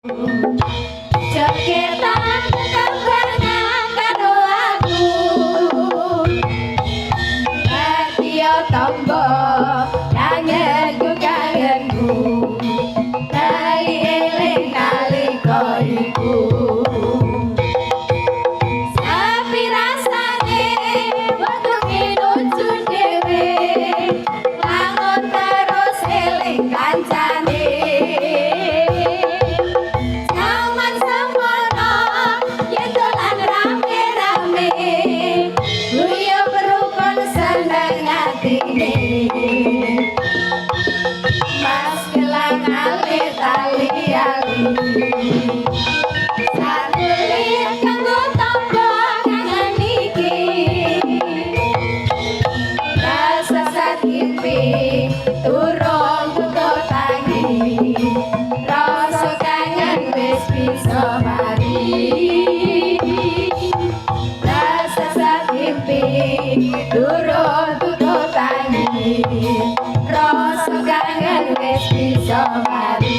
Ceketan kembangan karo aku Matio tombo kangenku kangenku Nali eling nalika iku Sapi rasane waktu nuju dhewe Langon terus eling kancane Zaman semono yen dolan rame-rame Guyu berukun seneng atine Mas gelang alit ali-ali Sanulit kanggo tombo kangen iki Rasa sakimpi turun butuh tangi Rasa kangen wis bisa mari Rasa sakimpi turun butuh tangi Rasa kangen wis bisa mari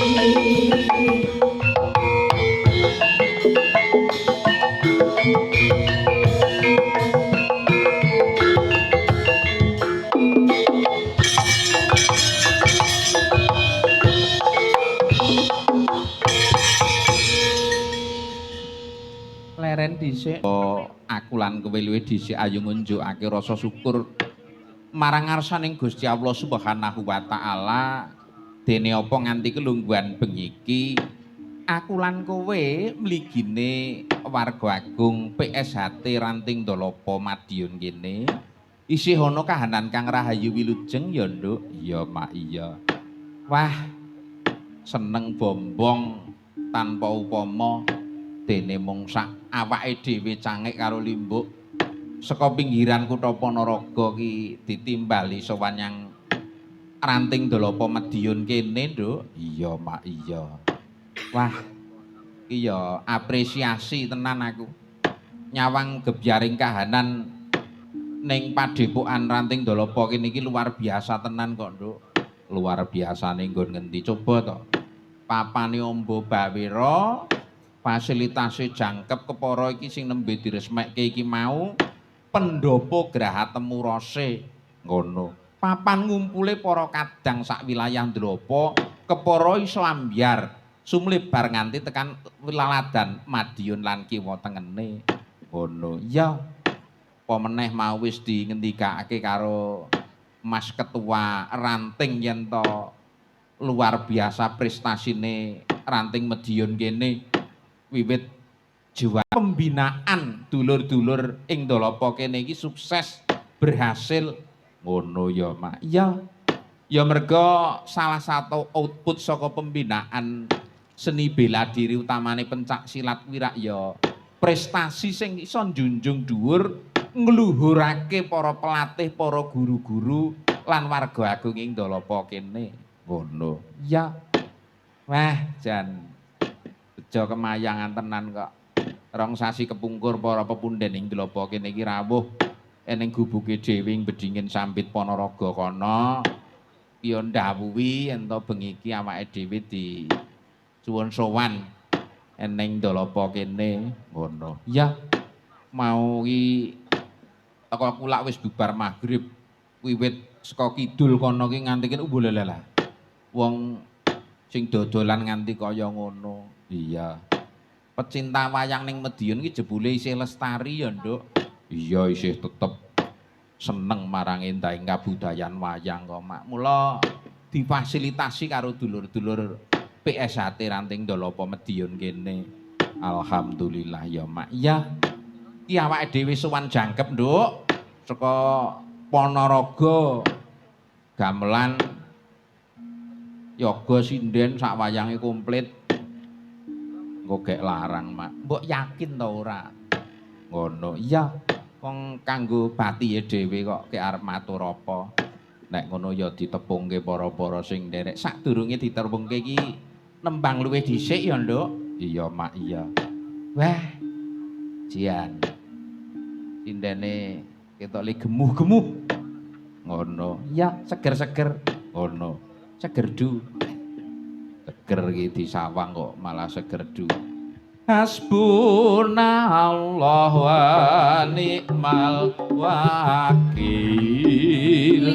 Leren dhisik aku lan kowe luwih dhisik ayo ngunjukake rasa syukur marang ngarsaning Gusti Allah Subhanahu wa taala dene apa nganti kelungguhan bengi iki aku lan kowe mligine warga agung PSHT Ranting Dolapa Madiun kene isih ana kahanan kang rahayu wilujeng ya nduk iya mak iya wah seneng bombong tanpa upama dene mung sak awake dhewe cangik karo limbuk saka pinggiran kutha Panaraga ki ditimbali sewanyang Ranting Dolapa Madiun kene nduk iya mak iya wah iki ya apresiasi tenan aku nyawang gebyaring kahanan ning padepokan Ranting Dolapa kene iki luar biasa tenan kok nduk luar biasane nggon ngendi coba to papane amba bawira fasilitase jangkep kepara iki sing nembe diresmekke iki mau pendopo graha temu rose ngono papan ngumpule para kadang sak wilayah Ndropo kepara iso ambyar sumlebar nganti tekan Laladan Madiun lan kiwa tengene ngono ya apa meneh mau wis dingendikake karo Mas Ketua Ranting yen to luar biasa prestasine Ranting Madiun kene wiwit jiwa pembinaan dulur-dulur ing Dolapa kene iki sukses berhasil ngono ya mak ya ya merga salah satu output saka pembinaan seni bela diri utamane pencak silat wirak ya prestasi sing iso njunjung dhuwur ngluhurake para pelatih para guru-guru lan warga agung ing Dolapa kene ngono ya wah jan bejo kemayangan tenan kok rong sasi kepungkur para pepunden ing Dolapa kene iki rawuh eneng gubuke dhewe ing Bedingin Sambit Panaraga kana ya ndhawuhi ento bengi iki awake dhewe di suwun sowan eneng Dolapa kene ngono ya mau iki teko kulak wis bubar magrib wiwit saka kidul kana ki nganti kene umbulalah wong sing dodolan nganti kaya ngono iya pecinta wayang ning Madiun iki jebule isih lestari ya nduk iya isih tetep seneng marang endahing kabudayan wayang kok mak mula difasilitasi karo dulur-dulur PSHT Ranting Dolapa Madiun kene alhamdulillah ya mak iya iki awake dhewe sowan jangkep nduk saka Panaraga gamelan yoga sinden sak wayange komplit engko gek larang mak mbok yakin ta ora ngono iya wong kanggo bathihe dhewe kok ki arep matur apa nek ngono ya ditepungke para-para sing nderek sadurunge diterpungke iki nembang luwih dhisik ya nduk iya mak iya wah jian sindene ketok li gemuh-gemuh ngono iya seger-seger ngono seger du seger iki disawang kok malah seger du. Hasbunallah wa ni'mal wakil.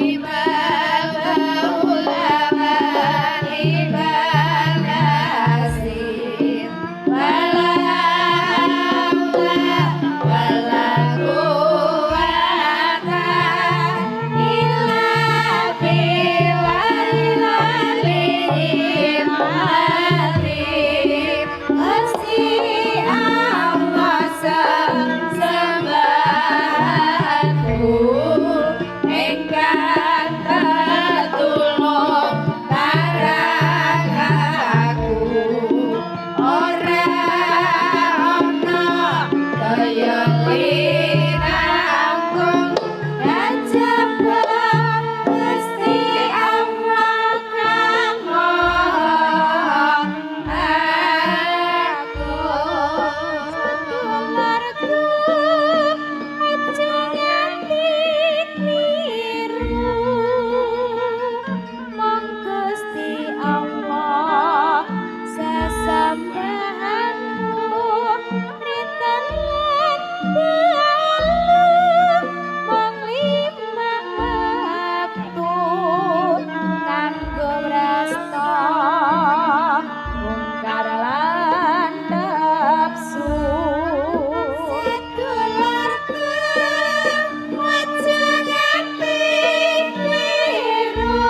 Ni'mal maula wa ni'mal nasir. Wala haula wala quwwata illa billahil aliyyil azim. Gusti Allah sembahanku engkang tetulung marang aku. Ora ana kaya linangkung kajaba Gusti Allah kang maha agung. Sedulurku aja nganti kliru, mong Gusti Allah sesembahanmu rinten lan dalu, mong limang waktu kanggo brasta mungkar lan nafsu. Sedulurku aja nganti kliru,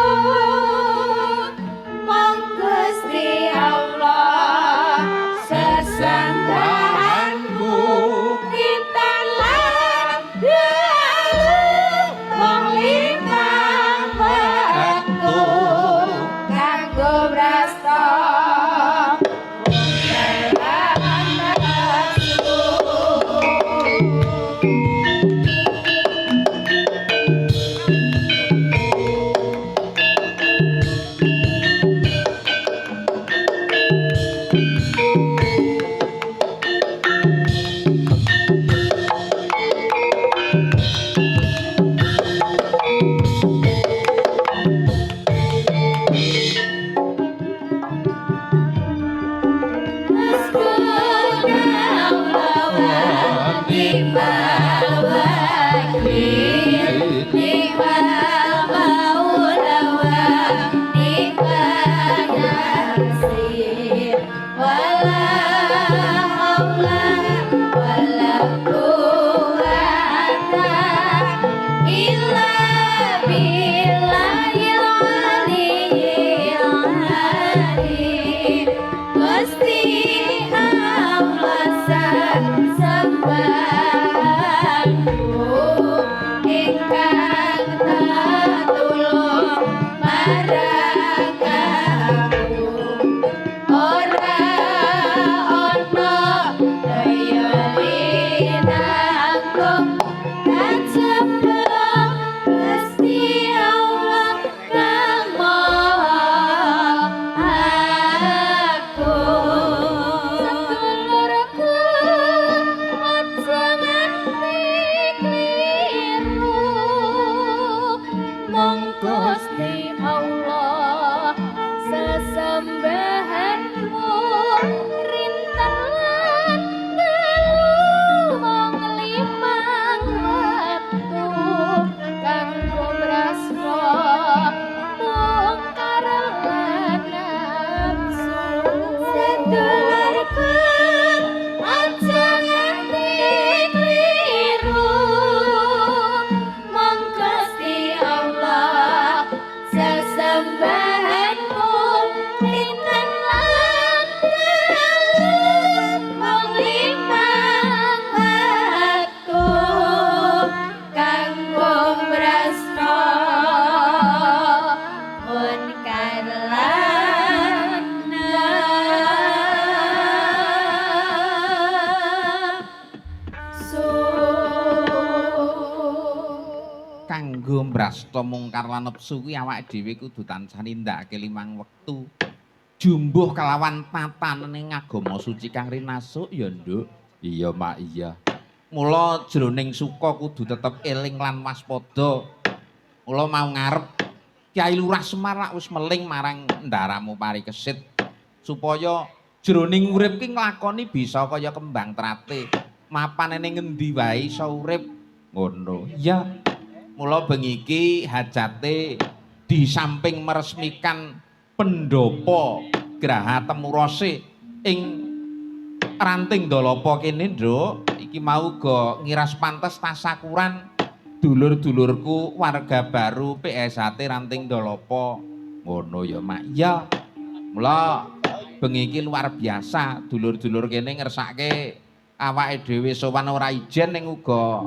mong Gusti Allah sesembahanku rinten lan dalu, mong limang waktu kanggo brasta mungkar lan nafsu. Gusti Allah sembahanku ingkang tetulung marang aku. Ora ana daya linangkung kajaba Gusti Allah kang maha agung. Sedulurku aja nganti kliru, mong Gusti Allah sesembahanmu rinten lan dalu, mong limang waktu kanggo brasta mungkar lan nafsu. Sedulurku aja nganti kliru, mong Gusti Allah sesembahanmu rinten lan dalu, mong limang waktu kanggo brasta mungkar lan nafsu. Kanggo mbrasta mungkar lan nepsu kuwi awake dhewe kudu tansah nindakake limang wektu. Jumbuh kelawan tataning agama suci kang rinasuk ya, Nduk. Iya, Mak, iya. Mula jroning suka kudu tetep eling lan waspada. Mula mau ngarep Kyai Lurah Semar lak wis meling marang ndaramu Parikesit. supaya jroning urip ki nglakoni bisa kaya kembang trate. Mapan ning ngendi wae iso urip ngono. Iya. Mula bengi iki hajate di samping meresmikan pendopo Graha Temurose ing Ranting Dolapa kene, Nduk. Iki mau uga ngiras pantes tasakuran dulur-dulurku warga baru PSHT Ranting Dolapa. Ngono ya, Mak. Iya. Mula bengi iki luar biasa dulur-dulur kene ngersake awake dhewe sowan ora ijen ning uga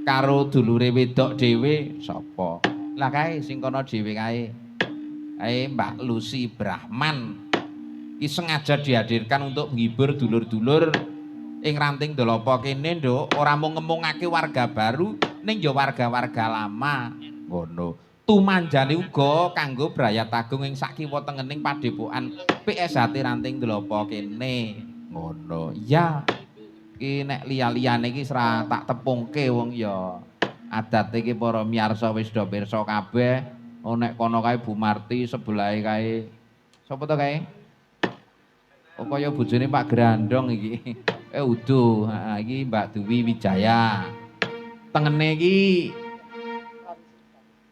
karo dulure wedok dhewe sapa. Lah kae sing kono dhewe kae. Kae Mbak Lucy Brahman. Iki sengaja dihadirkan untuk menghibur dulur-dulur ing Ranting Dolapa kene, Nduk. Ora mung ngemungake warga baru ning ya warga-warga lama. Ngono. Tumanjane uga kanggo Brayat Agung ing sakiwa tengening padepokan PSHT Ranting Dolapa kene. Ngono. Ya. Iki nek liya-liyane iki ora tak tepungke wong ya adate iki para miyarsa wis do pirsa kabeh. Oh nek kono kae Bu Marti, sebelahe kae sapa to kae? Oh kaya bojone Pak Grandong iki. Udo. Heeh iki Mbak Dewi Wijaya. Tengene iki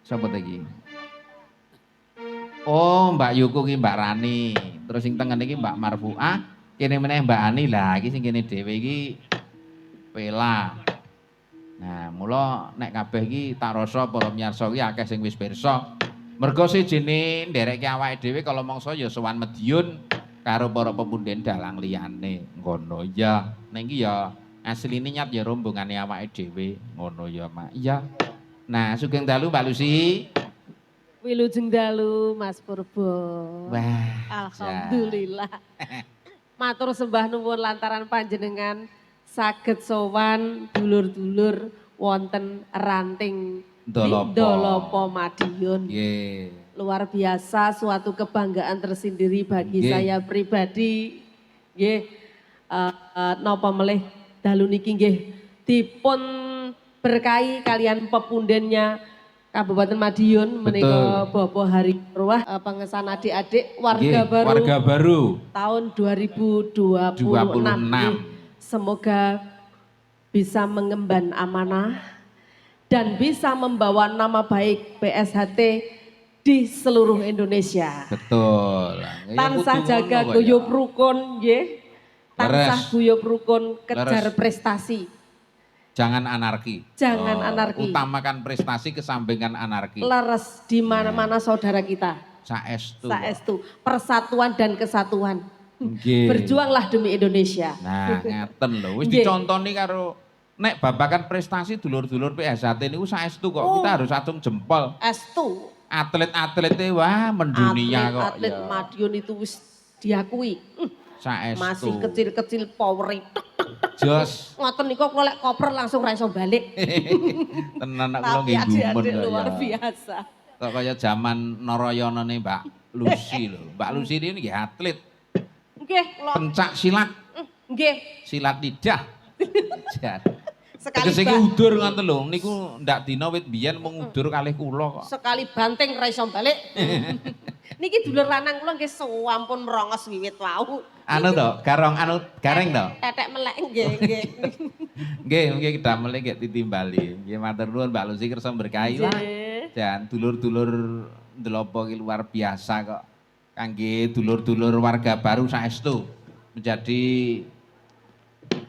sapa to iki? Oh, Mbak Yuku ki Mbak Rani. Terus sing tengene iki Mbak Marfuah, kene meneh Mbak Ani. Lah iki sing kene dhewe iki Pela. Nah, mula nek kabeh iki tak rasa para miyarsa iki akeh sing wis pirsa. Mergo sejene nderekke awake dhewe kala mangsa ya sowan Madiun karo para pepunden dalang liyane. Ngono ya. Ning iki ya asline nyat ya rombongane awake dhewe. Ngono ya, Mak. Iya. Nah, sugeng dalu Mbak Lucy. Wilujeng dalu Mas Purbo. Wah, alhamdulillah. Matur sembah nuwun lantaran panjenengan saged sowan dulur-dulur wonten Ranting Dolapa Madiun. Nggih. Luar biasa, suatu kebanggaan tersendiri bagi saya pribadi. Nggih, napa melih dalu niki nggih dipun berkahi kalian pepundennya Kabupaten Madiun menika Bapak Hari Ruah pengesahan adik-adik warga baru tahun 2026. Semoga bisa mengemban amanah dan bisa membawa nama baik PSHT di seluruh Indonesia. Betul. Tansah jaga guyub rukun nggih. Tansah guyub rukun kejar prestasi. Jangan anarki. Jangan anarki. Utamakan prestasi kesampingan anarki. Leres di mana-mana saudara kita. Saestu. Saestu. Persatuan dan kesatuan. Nggih. Berjuanglah demi Indonesia. Nah, ngaten lho. Wis dicontoni karo nek babakan prestasi dulur-dulur PSHT niku saestu kok. Kita harus acung jempol. Estu. Atlet-atlete wah mendunia kok. Atlet Madiun itu wis diakui. Saestu. Masih kecil-kecil power. Jos. Ngoten niku kok lek koper langsung ra iso balik. Tenan nek kula nggih adik-adik luar biasa. Kok kaya zaman Narayanane Mbak Lucy lho. Mbak Lucy ini nggih atlet. Nggih, kula pencak silat. Nggih. Silat lidah. Sekali iki udur ngoten lho. Niku ndak dina wit biyen mung udur kalih kula kok. Sekali banting ra iso balik. Niki dulur lanang kula nggih sampun merongos wiwit wau. Anu to, gareng to. Tetek melek nggih, nggih. Nggih kidamel nggih ditimbali. Nggih matur nuwun Mbak Lucy kersa berkahi lah. Dan dulur-dulur Dolapa iki luar biasa kok. Kangge dulur-dulur warga baru saestu menjadi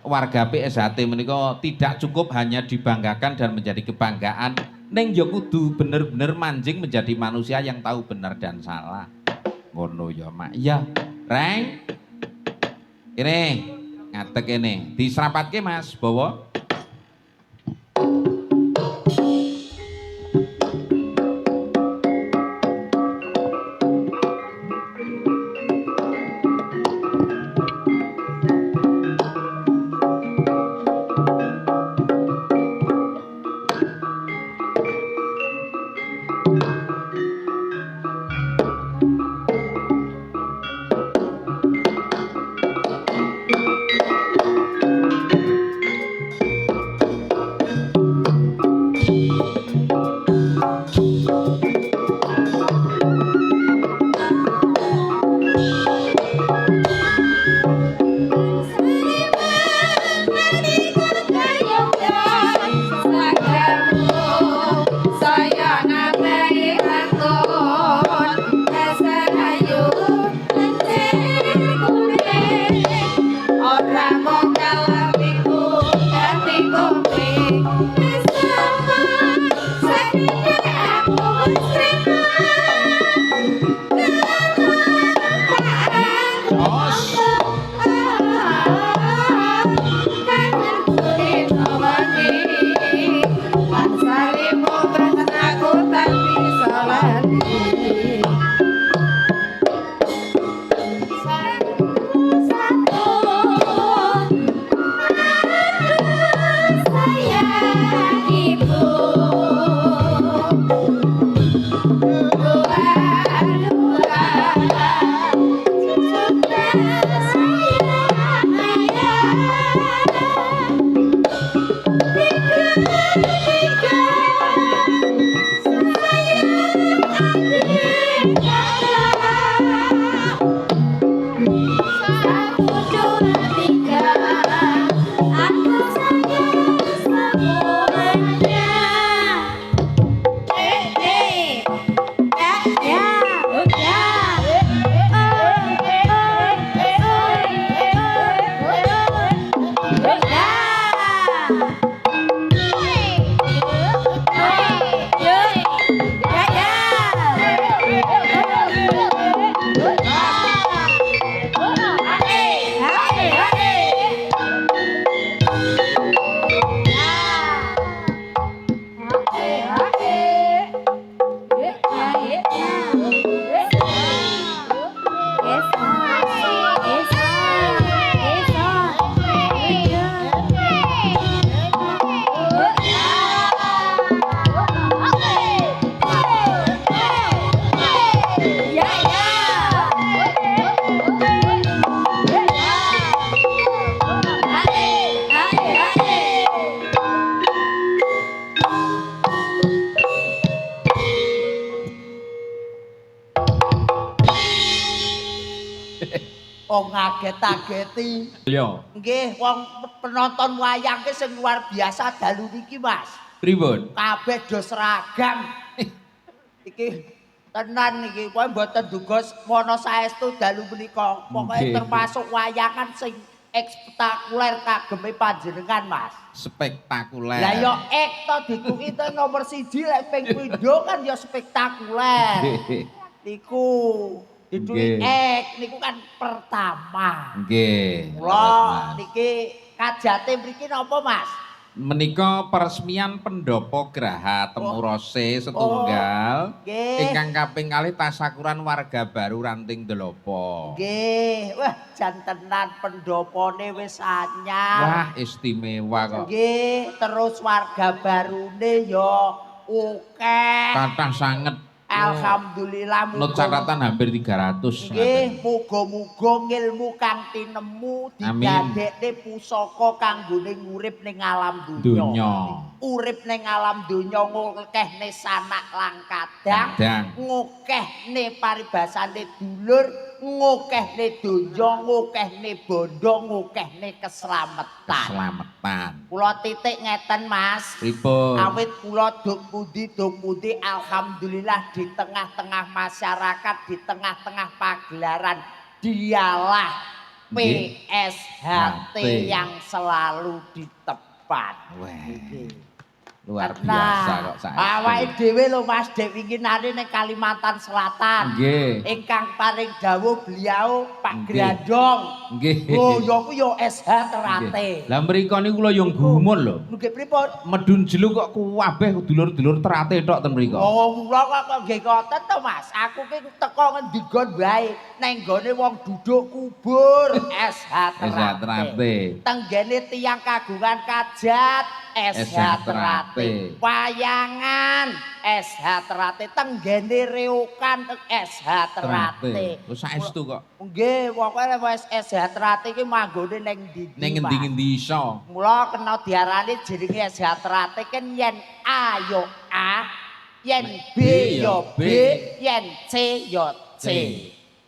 warga PSHT menika tidak cukup hanya dibanggakan dan menjadi kebanggaan. Ning ya kudu bener-bener manjing menjadi manusia yang tahu benar dan salah. Ngono ya, Mak. Iya. Reng. Kene ngatek kene. Disrapatke Mas Bawa. Oh ngaget-ageti. Yo. Nggih, wong penonton wayang ki sing luar biasa dalu niki, Mas. Pripun? Kabeh do seragam. Iki tenan iki, kowe mboten duga wana saestu dalu menika. Pokoke Nggih. termasuk wayangan sing spektakuler kageme panjenengan, Mas. Spektakuler. Lah ya ek to dituki to nomor 1 lek ping pindho kan ya spektakuler. Niku dituki Nggih. ek niku kan pertama. Nggih. Mula niki kajate mriki napa, Mas? Menika peresmian pendopo Graha Temurose setunggal nggih. ingkang kaping kalih tasakuran warga baru Ranting Delopo. Nggih, wah jan tenan pendopone wis anyar. Wah, istimewa kok. Nggih, terus warga barune ya akeh. Kathah sanget. Alhamdulillah Menurut catatan hampir 300. nggih, muga-muga ngilmu kang tinemu Amin. didadekne pusaka kanggone ngurip ning alam Donya. donya. Urip ning alam donya ngokehne sanak lang kadang, Kadang. ngokehne paribasane dulur, ngokehne donya, ngokehne bondo, ngokehne keslametan. Keselamatan. Kula titik ngeten, Mas. Pripun? Awit kula duk pundi alhamdulillah di tengah-tengah masyarakat, di tengah-tengah pagelaran dialah Nggih. PSHT yang selalu di tepat. Wah. Nggih. Luar biasa kok saestu. Awake dhewe lho Mas Dek wingi nari ning Kalimantan Selatan. Nggih. Ingkang paring dawuh beliau Pak Nggih. Grandong. Nggih. Oh, ya ku ya SH Terate. Lah mriko niku kula yo gumun lho. Nggih pripun? Medun jelu kok kabeh dulur-dulur Terate tok ten mriko. Oh, kula kok nggih ngoten to, Mas. Aku ki teko ngendi gon wae, nang gone wong duduk kubur SH Terate. Terate. Tenggene tiyang kagungan kajat SH Terate. Wayangan SH Terate. Tenggene reokan SH Terate. Wis saestu kok. Nggih, pokoke wis SH Terate iki manggone ning ndi? Ning ngendi-ngendi iso. Mula kena diarani jenenge SH Terate kan yen A yo A, yen B yo B, yen C yo C.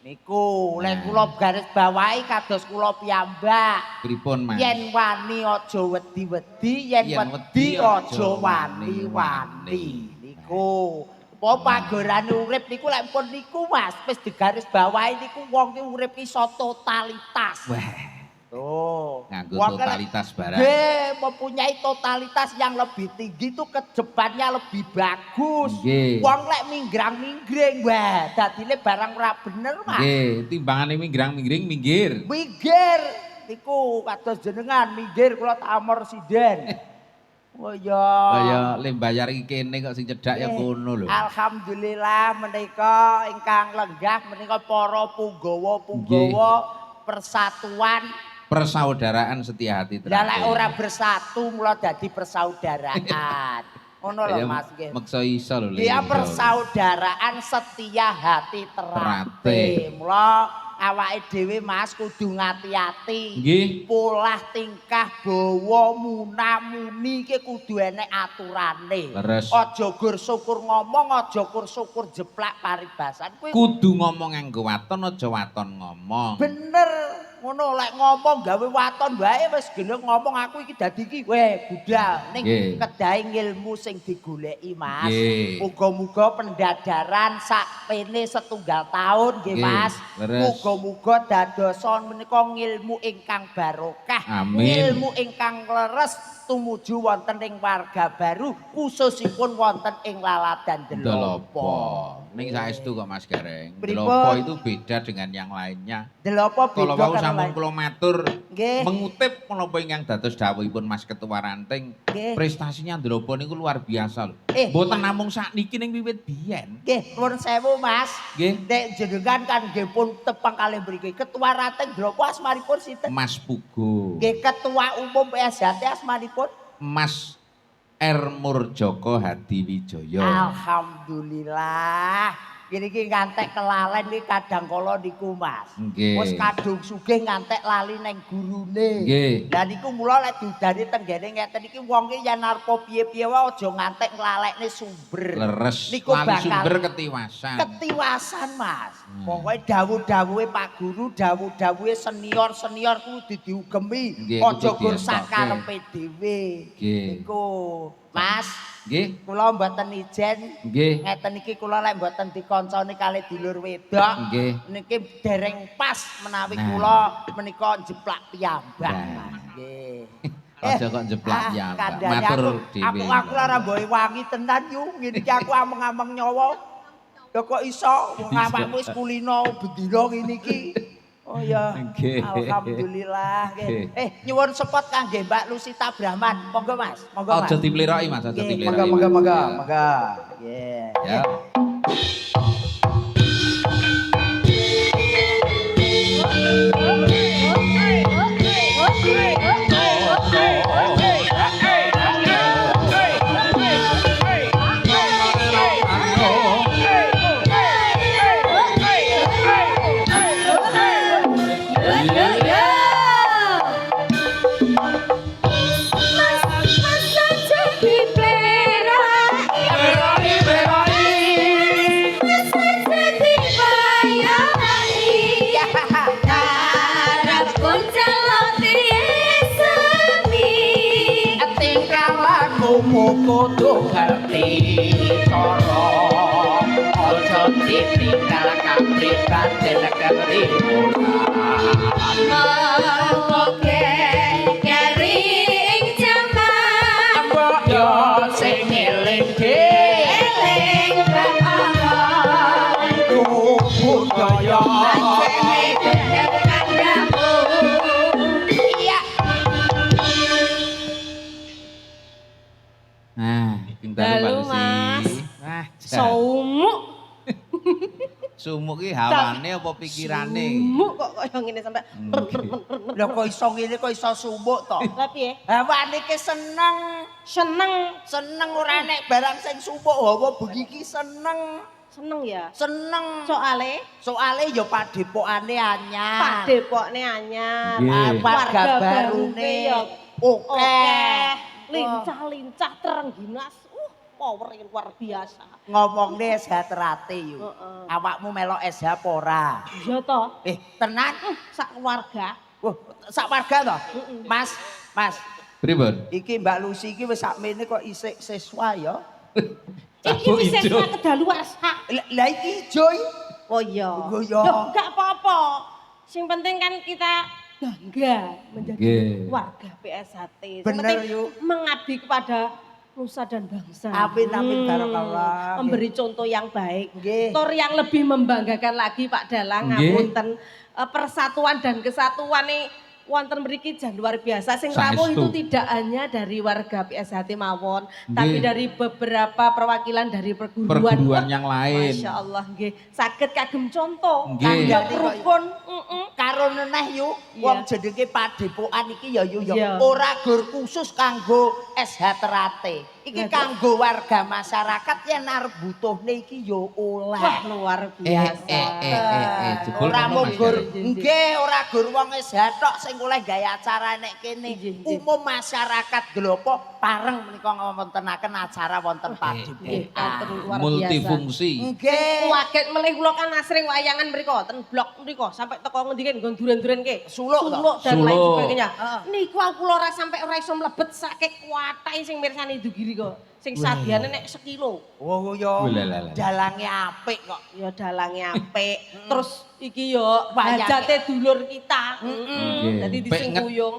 Niku lek kula garis bawahi kados kula piyambak. Pripun, Mas? Yen wani aja wedi-wedi, yen wedi aja wani-wani. Niku apa pagorane urip niku lek pun niku Mas, wis digaris bawahi niku wong ki urip iso totalitas. Wah, Tuh, nganggo wong totalitas barang. Nggih, mempunyai totalitas yang lebih tinggi itu kedepannya lebih bagus. Nggih. Wong lek minggrang-minggring, wah, dadine barang ora bener, Mas. Nggih, timbangane minggrang-minggring minggir. Minggir, niku kados jenengan minggir kula tak amor sinden. Oh ya. Kaya le bayar iki kene kok sing cedhak ya kono lho. Alhamdulillah menika ingkang lenggah menika para punggawa-punggawa persatuan. Persaudaraan Setia Hati Lah lek Terate. ora bersatu mula dadi persaudaraan. Ngono lho Ya, Mas nggih. Meksa iso lho. Le. Dia persaudaraan Setia Hati Terate. Terate. Mula awake dhewe Mas kudu ngati-ati. Nggih. Polah tingkah bawa munamuni iki kudu enek aturane. Leres. Aja gur syukur ngomong, aja gur syukur jeplak paribasan. Kuwi Kudu ngomong nganggo waton aja waton ngomong. bener. Ngono lek ngomong gawe waton wae wis gelem ngomong aku iki dadi iki weh budal ning Nggih. kedai ilmu sing digoleki Mas. Nggih. Muga-muga pendadaran sakpene setunggal tahun nggih Nggih, Mas. leres. Muga-muga dadoson menika ngilmu ingkang barokah, Amin. ngilmu ingkang leres tumuju wonten ing warga baru khususipun wonten ing Laladan Delopo. Delopo. Ning saestu kok Mas Gareng. Pripun? Delopo itu beda dengan yang lainnya. Delopo Kalau beda mau karo sampun lain. kula matur Nggih. mengutip menapa ingkang dados dawuhipun Mas Ketua Ranting, Nggih. prestasinya Delopo niku luar biasa lho. Eh. Mboten namung sakniki ning wiwit biyen. Nggih, nuwun sewu Mas. Nggih. Nek jenengan kan nggih pun tepang kalih mriki. Ketua Ranting Delopo asmanipun sinten? Mas Pugo, Nggih, Ketua Umum PSHT asmanipun? Mas R Murjoko Hadiwijaya. Alhamdulillah. Kene iki ngantek kelalen iki kadang kala niku Mas. Nggih. Wis kadung sugih ngantek lali nang gurune. Nggih. Lah niku mula lek dudane tenggene ngeten iki wong ki yen arepa piye-piye wae aja ngantek nglalekne sumber. Leres Niku lali bakal sumber ketiwasan. ketiwasan Mas. Pokoke dawuh-dawuhe Pak Guru, dawuh-dawuhe senior-senior kudu diugemi. Nggih, Aja kudu gur dientokke. sakarepe dhewe. Nggih. Niku Mas, Nggih. kula mboten ijen Nggih. ngeten iki kula lek mboten dikonconi kalih dulur wedok. Nggih. Niki dereng pas menawi Nah. kula menika jeplak piyambak. Nah. Nggih. Aja kok jeplak piyambak. Kandhane Matur aku dhewe. aku lara mboe wangi tenan yu. Ngene iki aku ameng-ameng nyawa. Ya kok iso wong awakmu wis kulino bendina ngene iki. Oh ya. Nggih. Alhamdulillah nggih. Nggih. Nyuwun sepot kangge Mbak Lusita Brahman. Monggo Mas, monggo Mas. Aja dipliroki Mas, aja Nggih, dipliroki. monggo Mas. monggo Ya. monggo. Nggih. Ya. Kudu ngerti cara aja ditinggal kapriban negeri mbok yo sing eling-eling budaya Nah, pintar Dalu, Mbak Mas. Lucy. Nah, Sumuk. sumuk iki hawane apa pikirane? Sumuk kok kaya ngene sampe. Lha kok iso ngene kok iso sumuk to? Lah piye? Hawane ki seneng, Seneng ora nek barang sing sumuk hawa bengi ki seneng. seneng ya. Seneng. Soale Ya padepokane anyar. padepokne anyar. Nggih. Warga barune ya oke. lincah-lincah terengginas. Power yang luar biasa. Ngomongne sejaterate yo. Heeh. Awakmu melok SH apa ora? Iya toh. Tenan? Sak keluarga. Wah, sak warga to? Mas, Pripun? iki Mbak Lucy iki wis sakmene kok isih siswa ya. Iki wis sesuk kedaluarsa. Lah iki ijo iki. Oh iya. Oh iya. Loh, enggak apa-apa. Sing penting kan kita bangga menjadi Nggih. warga PSHT. Sing Bener, penting Yu. mengabdi kepada nusa dan bangsa. Amin, amin, barakallah. Memberi contoh yang baik. Nggih. Tor yang lebih membanggakan lagi Pak Dalang Nggih. ngapunten persatuan dan kesatuan nih wonten mriki jan luar biasa. Sing rawuh Saestu. itu tidak hanya dari warga PSHT mawon, Nggih. tapi dari beberapa perwakilan dari perguruan. Perguruan yang lain. Masya Allah, nggih. Saged kagem contoh. Nggih. Tanggap rukun. Karo neneh yu, Iya. wong jenenge padepokan iki ya yu ya Iya. ora gur khusus kanggo SH Terate. Iki Lah, kanggo warga masyarakat yen arep butuhne iki ya oleh. Wah, luar biasa. Jebul Ora ngono, mung Mas, gur, ya? nggih ora gur wong SH tok sing oleh gaya acara nek kene. Nggih, nggih. Umum masyarakat Glopo pareng menika ngawontenaken acara wonten Nggih, padepokan. kanten luar biasa. multifungsi. Nggih. Waget melih kula kan asring wayangan mriko ten blok mriko sampai teko ngendi kan nggon duren-duren ke. Suluk to? Dan lain Suluk. sebagainya. Heeh. Niku aku ora sampai ora iso mlebet saking kuwatahe sing mirsani Dugiri kok. Sing sadiane nek sekilo. Oh ya. Walalah. Dalange apik kok. Ya dalange apik. Terus iki yo Wayang. hajate dulur kita. Nggih. Dadi Pek disingkuyung.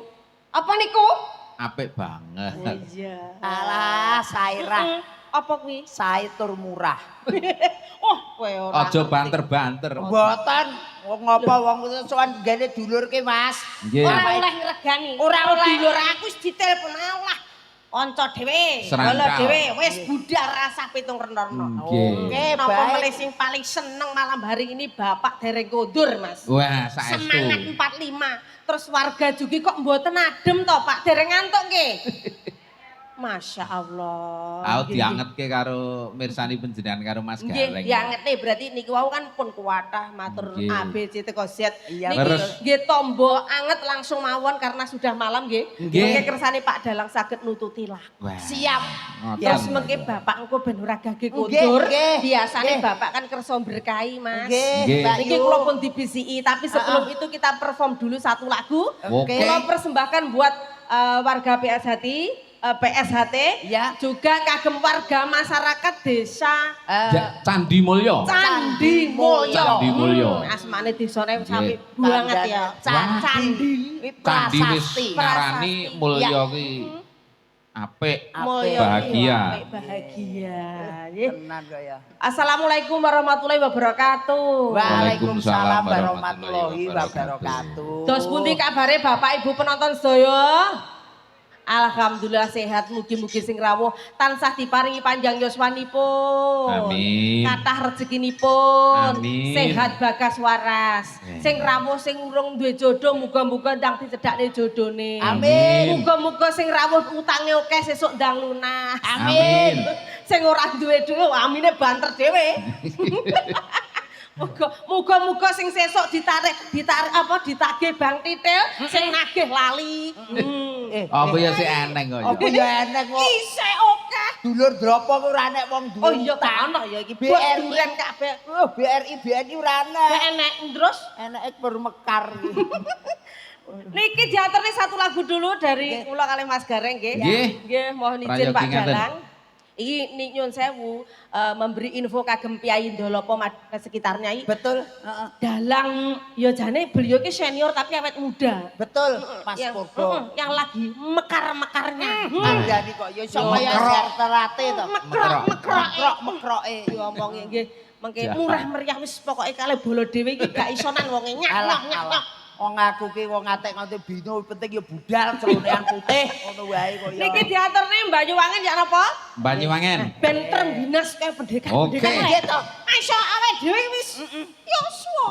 Apa niku? Apik banget. Oh iya. Alah, sairah. Apa kuwi? Sae tur murah. Oh, kowe ora. Aja banter-banter. Mboten. Wong ngapa wong sowan gene dulurke, Mas. Nggih. Ora oleh ngregani. Ora oleh. Dulur aku wis ditelepon Allah. Kanca dhewe, Serangkal. bola dhewe wis budal rasah pitung renorno. Nggih. Oke, Napa baik. melih sing paling seneng malam hari ini Bapak dereng kondur, Mas. Wah, saestu. Semangat 45. Terus warga juga kok mboten adem to, Pak? Dereng ngantuk nggih. Masya Allah. Aku diangetke karo mirsani panjenengan karo Mas Nggih, Gareng. diangetne berarti niki wau kan pun kuwatah matur Nggih. A B C teko Z. Iya, Niki leres. nggih tombo anget langsung mawon karena sudah malam nggih. Nggih. Mengke kersane Pak Dalang saged nututi lagu. Wah, Siap. ngoten. Terus mengke Bapak engko ben ora gage Nggih, kondur. nggih, Biasane nggih. Bapak kan kersa berkahi, Mas. Nggih, Mbak Niki Yu. kula pun dibisiki, tapi sebelum itu kita perform dulu satu lagu. Oke. Kula persembahkan buat warga PSHT, Ya. juga kagem warga masyarakat desa Candi Mulya. Candi Mulya. Candi Mulya. Asmane desane Nggih. sampe banget ya. Candi. Candi wis Prasasti. ngarani Mulya ki apik, Mulya bahagia. apik, bahagia. Nggih. Tenan kok ya. Assalamualaikum warahmatullahi wabarakatuh. Waalaikumsalam warahmatullahi wabarakatuh. Dos pundi kabare Bapak Ibu penonton sedaya? Alhamdulillah sehat, mugi-mugi sing rawuh tansah diparingi panjang yuswanipun. Amin. Kathah rezekinipun. Amin. Sehat bagas waras. Amin. Sing rawuh sing urung duwe jodoh muga-muga ndang dicedhakne jodhone. Amin. Muga-muga sing rawuh utange akeh sesuk ndang lunas. Amin. Sing ora duwe dhuwit amine banter dhewe. Muga-muga sing sesuk ditarik apa ditagih Bang Titil, sing nagih lali. Apa ya sih eneng kok. Apa ya enek kok. Isih akeh. Dulur dropo kok ora enek wong duwe. Oh iya tak ana ya iki BRI. duren kabeh. Oh, BRI BNI ora Gak enek. enek terus. Eneke permekar iki. Niki diaturne satu lagu dulu dari kula kali Mas Gareng nggih. Nggih. Nggih, mohon izin Prayogi Pak ngaten. Dalang. Iki nyun sewu memberi info kagem Piyai Ndolopo sekitarnya iki. Betul. Heeh. Dalang ya jane beliau ki senior tapi awet muda. Betul, Mas yang, Purbo. yang lagi mekar-mekarnya. Andani kok ya sama ya serterate to. Mekrok-mekroke. Ya omongi nggih mengke Jahat. murah meriah wis pokoke kale bolo dhewe iki gak isonan wonge Alah, nyak alah. Wong aku ki wong atek nganti bino penting ya budal celonean putih ngono wae kok ya. Niki diaturne Mbak Wangen ya napa? Banyuwangen. Ben terengginas kaya pendekar. Oke. Gitu. Iso awake dhewe wis ya suwo.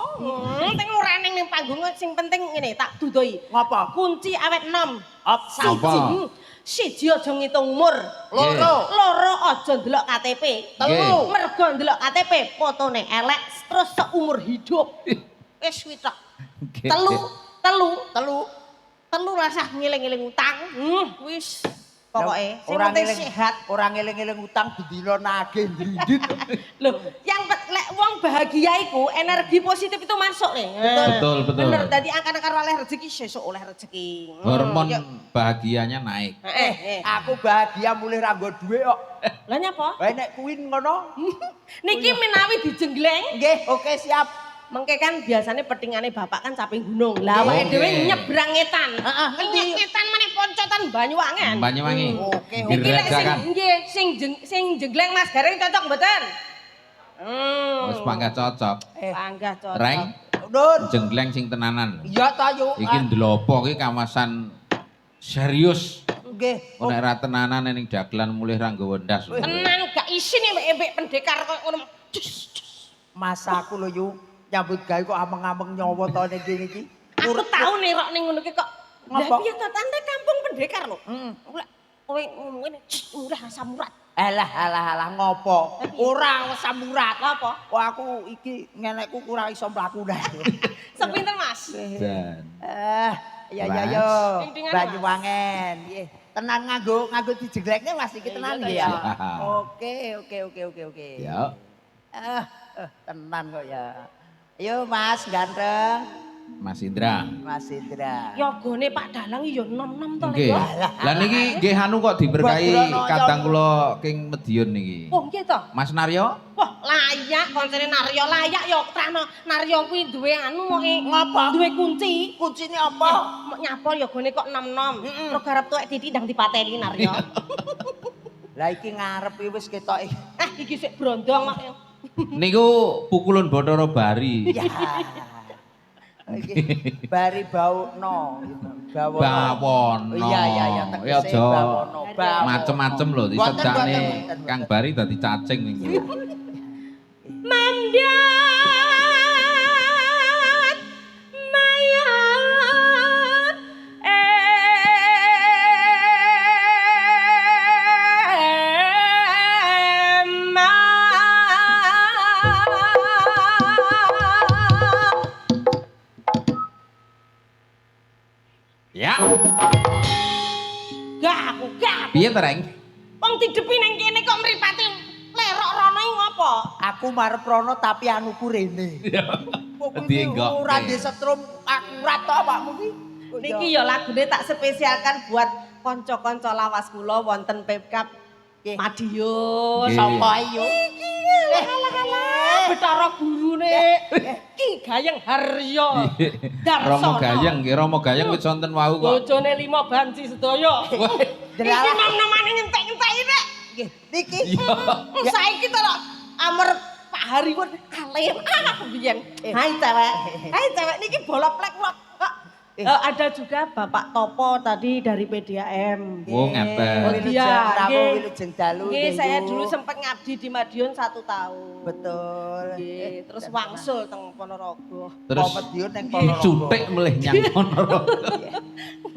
Penting ora ning panggung sing penting ngene tak dudoi. Ngapa? Kunci awet 6. Apa? Siji aja ngitung umur. Loro aja ndelok KTP. Telu. Mergo ndelok KTP fotone elek terus seumur hidup. Wis kuwi tok. Telu rasah ngiling-ngiling utang. Wis pokoke sing penting sehat. Ora ngeling-eling utang didilo nagih ndrindit. Loh, yang lek wong bahagia iku energi positif itu masuk nih. Betul, betul. Bener, tadi angkan-angkan oleh rezeki sesuk oleh rezeki. Hormon Ya. bahagianya naik. Aku bahagia mulih ra nggo dhuwit kok. Lah nyapa? Wae nek kuwin ngono. Niki menawi dijenggleng. Nggih, oke siap. Mengke kan biasanya petingane bapak kan caping gunung. Lah awake Oke. dhewe nyebrang ngetan. Heeh, ngendi? Ngetan meneh poncotan Banyuwangen. Banyuwangi. Oke, Niki lek sing Dirajakan. nggih sing jenggleng Mas Gareng cocok mboten? Wis panggah cocok. Panggah cocok. Reng, Nun. jenggleng sing tenanan. Iya ta yo. Iki ndelopo iki kawasan serius. Nggih. Nek ra tenanan ning dagelan mulih ra nggawa ndas. Tenan gak isin embek pendekar kok ngono. Masaku lho yu nyambut gawe kok ameng-ameng nyawa to ning kene iki. Aku tahu nih rok ning ngono ki kok. Lah Ngapa? piye to tante kampung pendekar lho. Heeh. Kowe ngene udah samurat. Alah ngopo? Ora samurat. Apa? Kok aku iki ngenekku kurang iso mlaku dah. Sepinten Mas? Dan Ya Mas. yo. Ding-dingan, Banyuwangen. Nggih. Tenan nganggo tejeglekne Mas iki tenan Iya, nggih iya. ya. Oke. ya Tenan kok ya. Ayo Mas ganteng, Mas Indra. Mas Indra. Yogone Pak Dalang ya nom-nom to Nggih. ya. Lah niki nggih anu kok diberkahi Badrono, kadang ya. kula king Medion niki. Oh nggih to. Mas Naryo? Wah, layak koncene Naryo layak ya trano Naryo kuwi duwe anu moke Ngapa? duwe kunci. Kuncine apa? Mau nyapol yogone kok nom-nom. Terus garap tuwek titik ndang dipateni Naryo. Lah iki ngarep iki wis ketok iki. Iki sik brondong mak. Niku pukulun Bathara Bari. Ya. Iki bari bauno gitu. Bawono. Iya Ya tegese aja bawono. Bawono. macem-macem lho Boten, disedakne boten. Kang Bari dadi cacing niku. Mandat mayat Gak aku, gak aku. Piye to, Reng? Wong didepi nang kene kok mripate lerok rono iki ngopo? Aku marep rono tapi anuku rene. Kok Di iki enggak. ora di setrum akurat to awakmu iki. Niki ya lagune tak spesialkan buat kanca-kanca lawas kula wonten Pemkab Nggih. Madiun. Nggih. Sapa iyo? Betara gurune Ki Gayeng Haryo. Romo Gayeng, nggih Romo Gayeng wis wonten wau kok. Bojone 5 banci sedaya. Iki Delalah. nom-nomane ngentek-ngenteki nek. Nggih, niki. Saiki to lho amer Pak Hariwon alim aku biyen. Hai cewek. Hai cewek niki bola plek kok. Ada juga Bapak Topo tadi dari PDAM. Oh, ngeten. Oh, dia. Prawo Nggih. Wilujeng Dalu. Nggih, saya Ibu. dulu sempat ngabdi di Madiun 1 tahun. Betul. Nggih, terus wangsul teng Ponorogo. Terus Madiun ning Ponorogo. cutik melih nyang Ponorogo.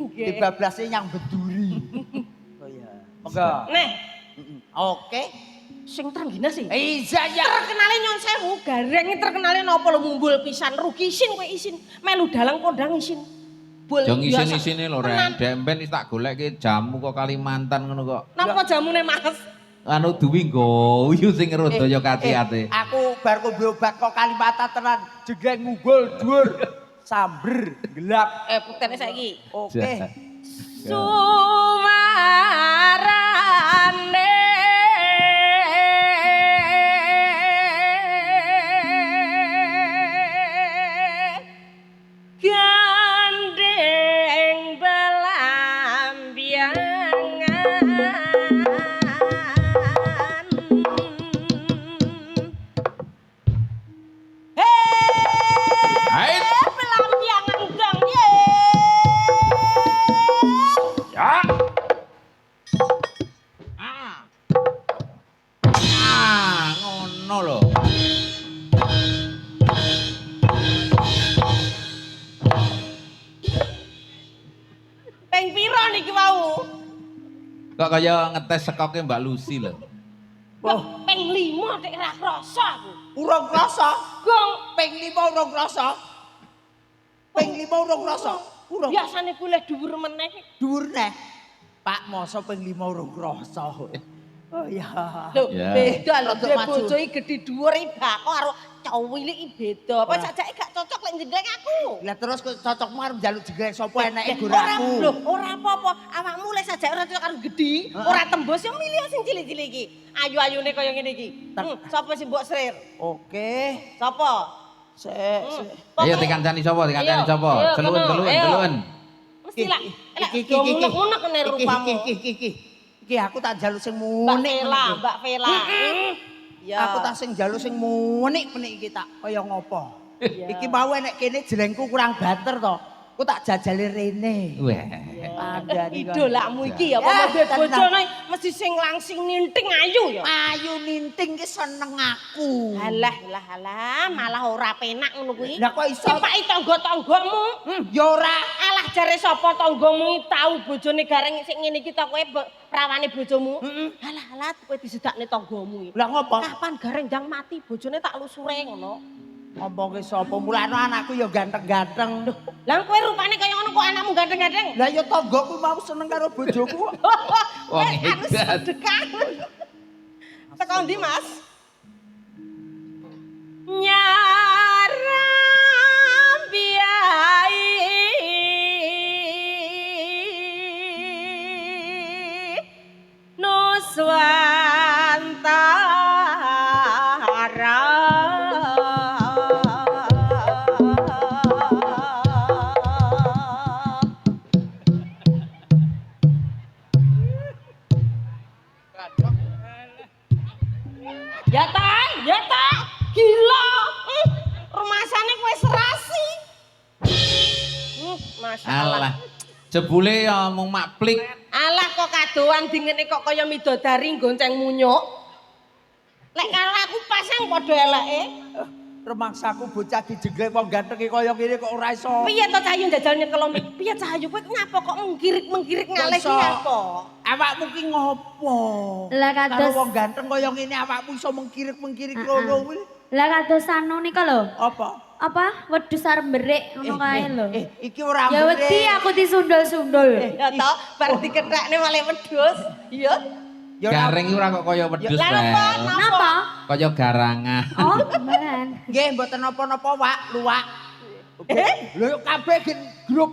Nggih. Dibablase yang beduri. Oh iya. Monggo. Neh, Oke. sing Tranggina sih. Iya ya. Terkenale nyon sewu, gareng terkenale napa lho mumbul pisan, rugi isin kowe isin. Melu dalang kondang isin. Bul Jong biasa. isin-isine lho, Reng. Demben wis tak goleke jamu kok Kalimantan ngono kok. Napa jamune Mas? Anu duwi nggoyu sing ngerodaya kati-ate. Aku bar kombe obat kok Kalimantan tenan jegeng ngunggul dhuwur. Samber gelap. Putene saiki. Oke. Sumarane gandeng belambiangan Hai. belambiangan dong ye Ya. Ngono lho. ping pira niki wau Kok kaya ngetes sekoke Mbak Lucy lho. ping 5 nek ra krasa aku Urung krasa. gong Ping 5 urung krasa. Ping 5 urung krasa. Urung. biasane kulih dhuwur meneh Dhuwur neh. Pak masa ping 5 urung krasa. Oh iya. lho Ya. beda lho Untuk duwe maju. bojo iki gedhe dhuwur iki bako karo cowili iki beda apa sajake gak cocok lek njengleng aku Lah terus kok cocokmu arep njaluk jegrek sapa enake ora goraku. lho ora apa-apa awakmu lek sajake ora cocok karo gedhi ora tembus yo milih sing cilik-cilik iki ayu-ayune kaya ngene iki sapa sing mbok srir Oke. sapa Sik. Ayo dikancani sapa? Dikancani Ayo, sapa? ayo, Celun, kono, celun, ayo. celun. mesti lah Iki unek-unek kene rupamu Iki aku tak njaluk sing Mbak munik. Vela Mbak Vela ya Aku tak sing njaluk sing munik-munik iki tak kaya ngopo. Iya. Iki mau enek kene jelengku kurang banter to. Aku tak jajali rene. Wah. Ada nih. idolamu iki ya Ya, apa tenang. bojone mesti sing langsing ninting ayu ya Ayu ninting ki seneng aku. Halah, malah ora penak ngono kuwi. Lah kok iso? Cepaki tangga-tanggamu. Ya ora. Alah jare sapa tanggamu iki tau bojone gareng sing ngene iki ta kowe prawane bojomu. Alah, kowe disedakne tanggamu iki. Lah ngopo? Kapan gareng jang mati bojone tak lusure ngono. Ngomong ke sapa? Mulane anakku ya ganteng-ganteng. Lah kowe rupane kaya ngono kok anakmu ganteng-ganteng. Lah ya tanggoku mau seneng karo bojoku. Wong Wes, anu hebat. sedekah. Teko ndi, Mas? Nyaram biai Nuswantara Ya ta, gila. Rumasane kowe serasi. Masyaallah. Alah. Jebule ya mung makplik. Alah kok kadoan dingene kok kaya midodari gonceng munyuk. Lek karo aku pasang padha eleke. Remangsaku bocah dijegrek wong ganteng kaya ngene kok ora iso. Piye to Cahayu njajal nyekel omik? Piye Cahayu kowe kenapa kok menggirik-menggirik ngalih ki Kok iso? apa? Awakmu ki ngopo? Lah Karo kados wong ganteng kaya ngene awakmu iso mengkirik-mengkirik rono kuwi. lah kados anu nika lho. Apa? Apa? Wedhus arep mberik ngono kae lho. Iki ora Ya wedi aku disundul-sundul. Ya toh, bar dikethekne malah wedhus. Iya. Ya ora- Garing iki ora kok kaya wedhus, Lah Bel. napa? Napa? Kaya garangan. Oh, beneran. Nggih mboten napa-napa, Wak, luwak. Lho yuk kabeh gen grup.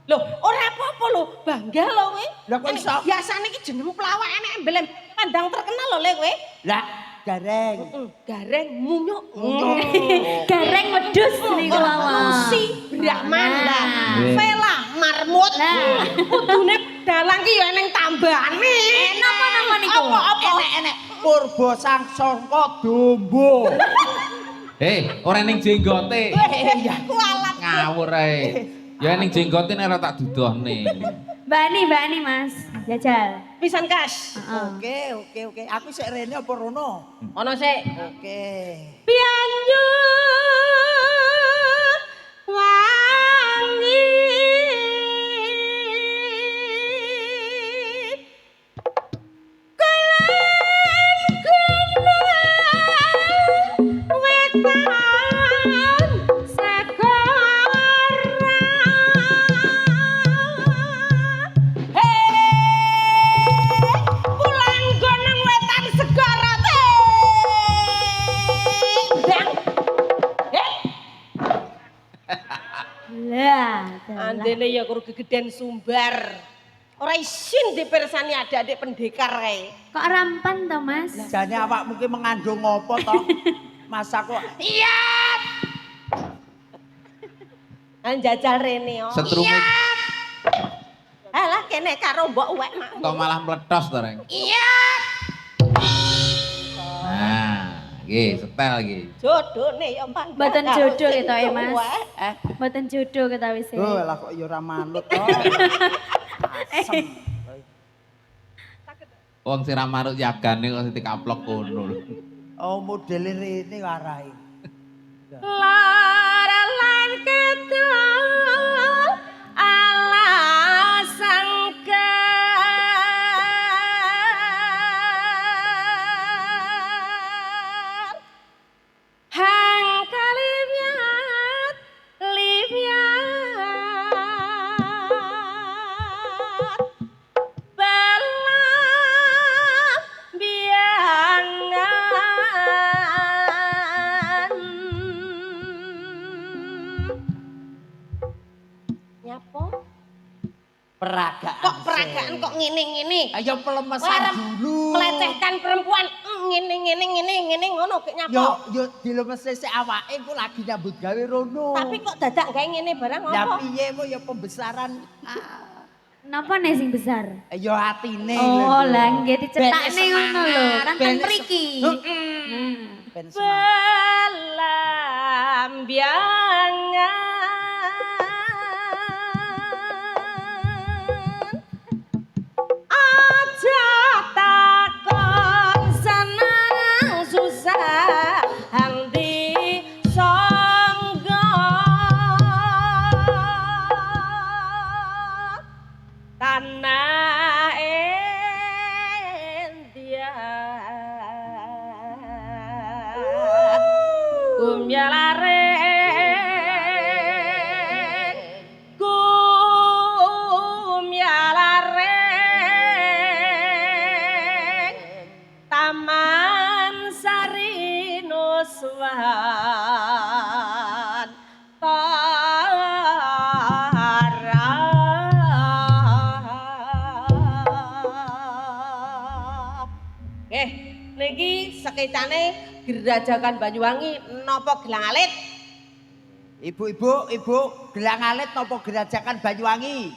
Loh, ora apa-apa lho, bangga lho kowe. Lah kok iso? Biasane iki jenengmu pelawak enek embel pandang terkenal lho le kowe. Lah, gareng. Gareng munyuk. Gareng wedhus niku mawon. Si Brahman lah. Weh. Vela marmut. Lah. Kudune dalang ki ya eneng tambane. Napa niku? Apa-apa? Enek-enek purba sang sangka dombo. Ora ning jenggote. Kualat. Ngawur ae. Ya ning jenggote nek ora tak dudohne. Mbak Ani Mas, jajal. Pisan kas. Heeh. Oke. Aku sik rene apa rono? Ono sik. Oke. Pianju wangi Kulon gunung wetan segara Kulon gunung wetan segara Dang. Lah, dalah. Andene ya karo gegeden sumbar. Ora isin dipersani adik-adik pendekar kae. Kok rampan to, Mas? Jane awak mungkin mengandung apa to? Masa kok Iya. Anjajal rene yo. Setrume Alah kene karo mbok uwek mak. kok malah meledos to, Reng. Iya. Nah, nggih, setel iki. Jodone yo mbak. Mboten jodoh ketoke, Mas. Eh, Mboten jodoh kita wis. oh lah kok ya ora manut to. Asem. Wong sing ra marut yagane kok dikaplok kono lho. Oh modele rene warai. lara lan kedul alasan hang kaliwat belam biangan nyapo Peragaan. kok peragaan kok ngene-ngene Ayo pelemesan Warem dulu. melecehkan perempuan ngene ngono kek nyapo Yo dilemesi sik awake ku lagi nyambut gawe rono. tapi kok dadak gawe ngene barang Lah apa piye mo ya pembesaran. Napa nih sing besar? Yo atine. Oh, lah nggih dicetakne Ben ngono lho, semangat, kan ben ten mriki. Heeh. Nah. Ben semangat. Belambiangan aja takon senang susah handi sangga tanah India kumyalareng Taman Sari Nuswan Tara niki sekecane Gerajakan Banyuwangi napa Gelang Alit? Ibu, gelang alit napa gerajakan Banyuwangi?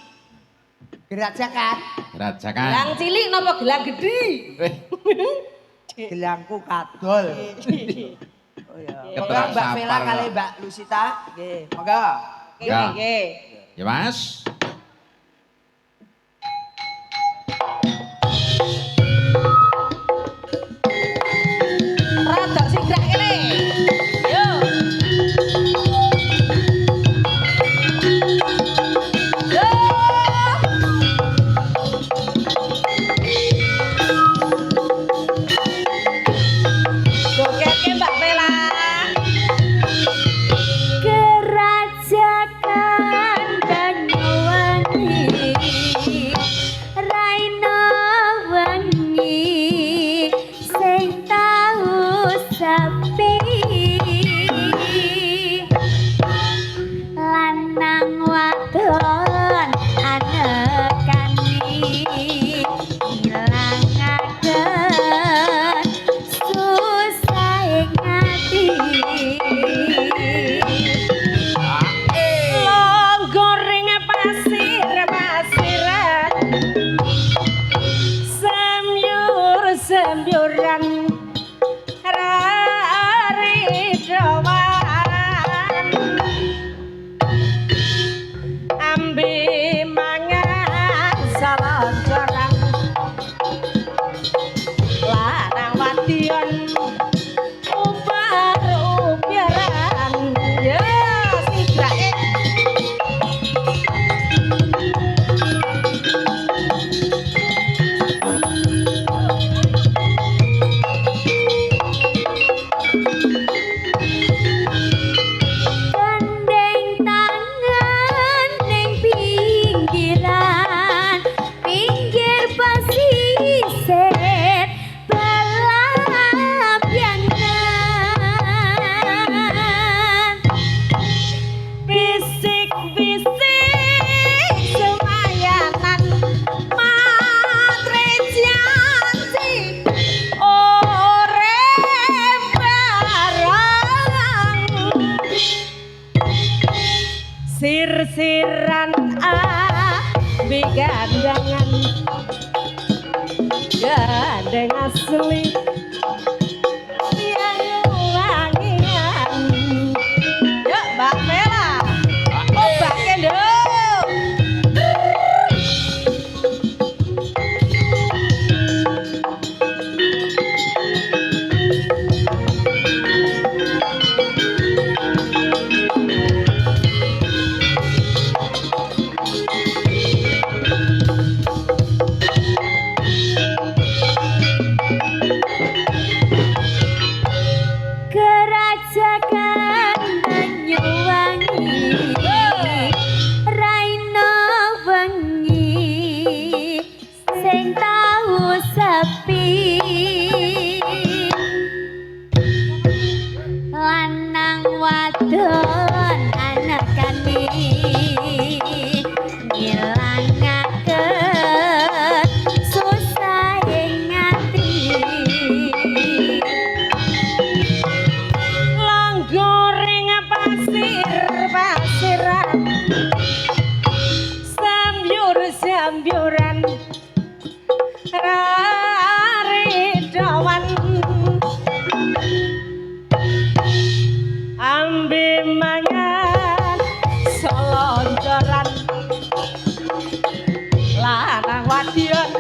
Gerajakan. Gerajakan. Gelang cilik napa gelang gedhi? Weh, Gelangku kadol. Oh ya. Keterak Monggo Mbak sapar, Vela kok. kali Mbak Lusita. Nggih, monggo. Ya. Nggih. Ya, Mas. Rada singrak kene. Yo. Yo. Jogeke Mbak Vela. sisiran raridawan ambe mangan salonjoran lanang wadon ubar-ubaran ya sigrake Gandeng tangan ning pinggiran, pinggir pasisir belabyangan. Bisik-bisik semayanan matre janji ore barang sir-siran begandangan gandeng asli yang wangian yuk Mbak Mela Mbak Kendo Kerajakan Banyuwangi Raina wengi sing tau sepi lanang wadon anakane ngilangaken susah ing ati goreng pasiran sambyuran raridawan ambe mangan selonjoran lanang wadon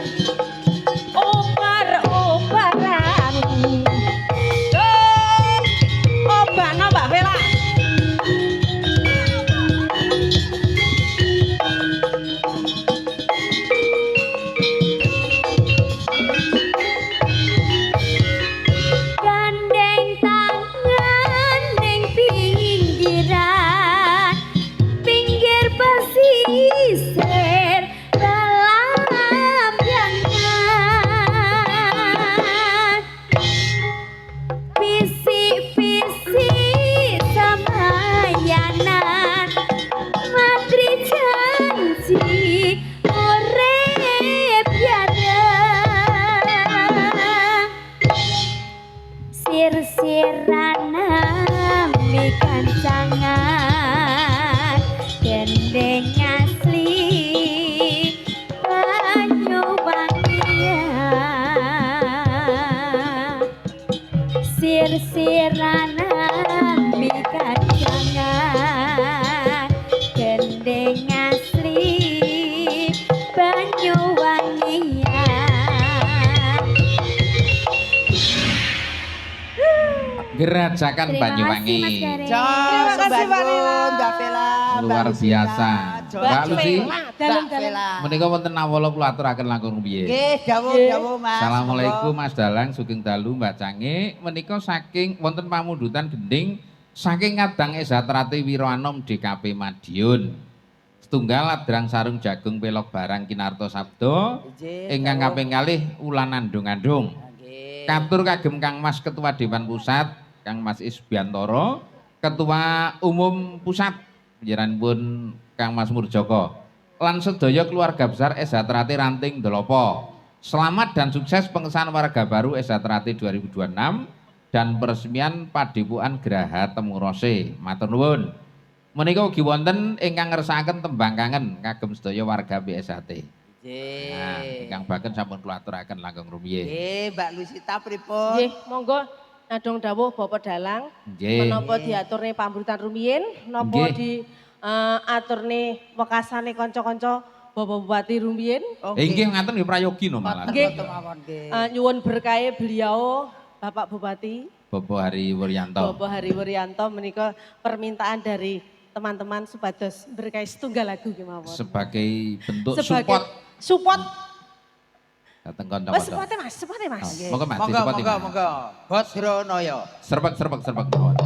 ubar-ubaran obana Mbak Vela gandeng tangan ning pinggiran pinggir pesisir belabyangan Pisik-pisik samayanan matri janji urip yareng sir-siran ambi kancangan gendeng asli Banyuwangian sir-siran ambi kancangan gendeng asli Banyuwangian Gerajakan Banyuwangi. Terima kasih, Mbak Nela. Mbak Vela. Luar biasa. Mbak Lucy, dalam-dalam menika wonten nawala kula aturaken langkung piye. Nggih, dawuh Mas. Assalamualaikum Mas Dalang, sugeng dalu Mbak Cange. Menika saking wonten pamundutan gending saking Kadang Esatrati Wiroanom DKP Madiun. Setunggal adrang sarung jagung pelok barang kinarto sabdo. Ingkang kaping kalih ulan andung-andung. Katur kagem Kang Mas Ketua Dewan Pusat, Kang Mas Isbiantoro, Ketua Umum Pusat, panjenenganipun Kang Mas Murjoko, lan sedaya keluarga besar Esatrati Ranting Delopo. Selamat dan sukses pengesahan warga baru Esatrati 2026 dan peresmian Padepokan Graha Temurose. Matur nuwun. Menika ugi wonten ingkang ngersakaken tembang kangen kagem sedaya warga BSAT. Nah, ingkang baken sampun kula aturaken langkung rumiyin. Nggih, Mbak Lusita pripun? Nggih, monggo nadong dawuh Bapak Dalang. Nggih. Menapa diaturne pamrutan rumiyin, napa Nggih. di aturne wekasane kanca-kanca Bapak Bupati rumiyin. Inggih ngaten nggih prayogi no malah. Nggih. Mawon nggih. Nyuwun berkahe beliau Bapak Bupati, Bapak Hari Wuryanto. Bapak Hari Wuryanto menika permintaan dari teman-teman supados berkahe setunggal lagu kemawon. Sebagai bentuk Sebagai support support. dateng kanca Wes support Mas, support Mas. Monggo Mas, Monggo, disupport, monggo, Mas. monggo. Badranaya. Serbak mawon.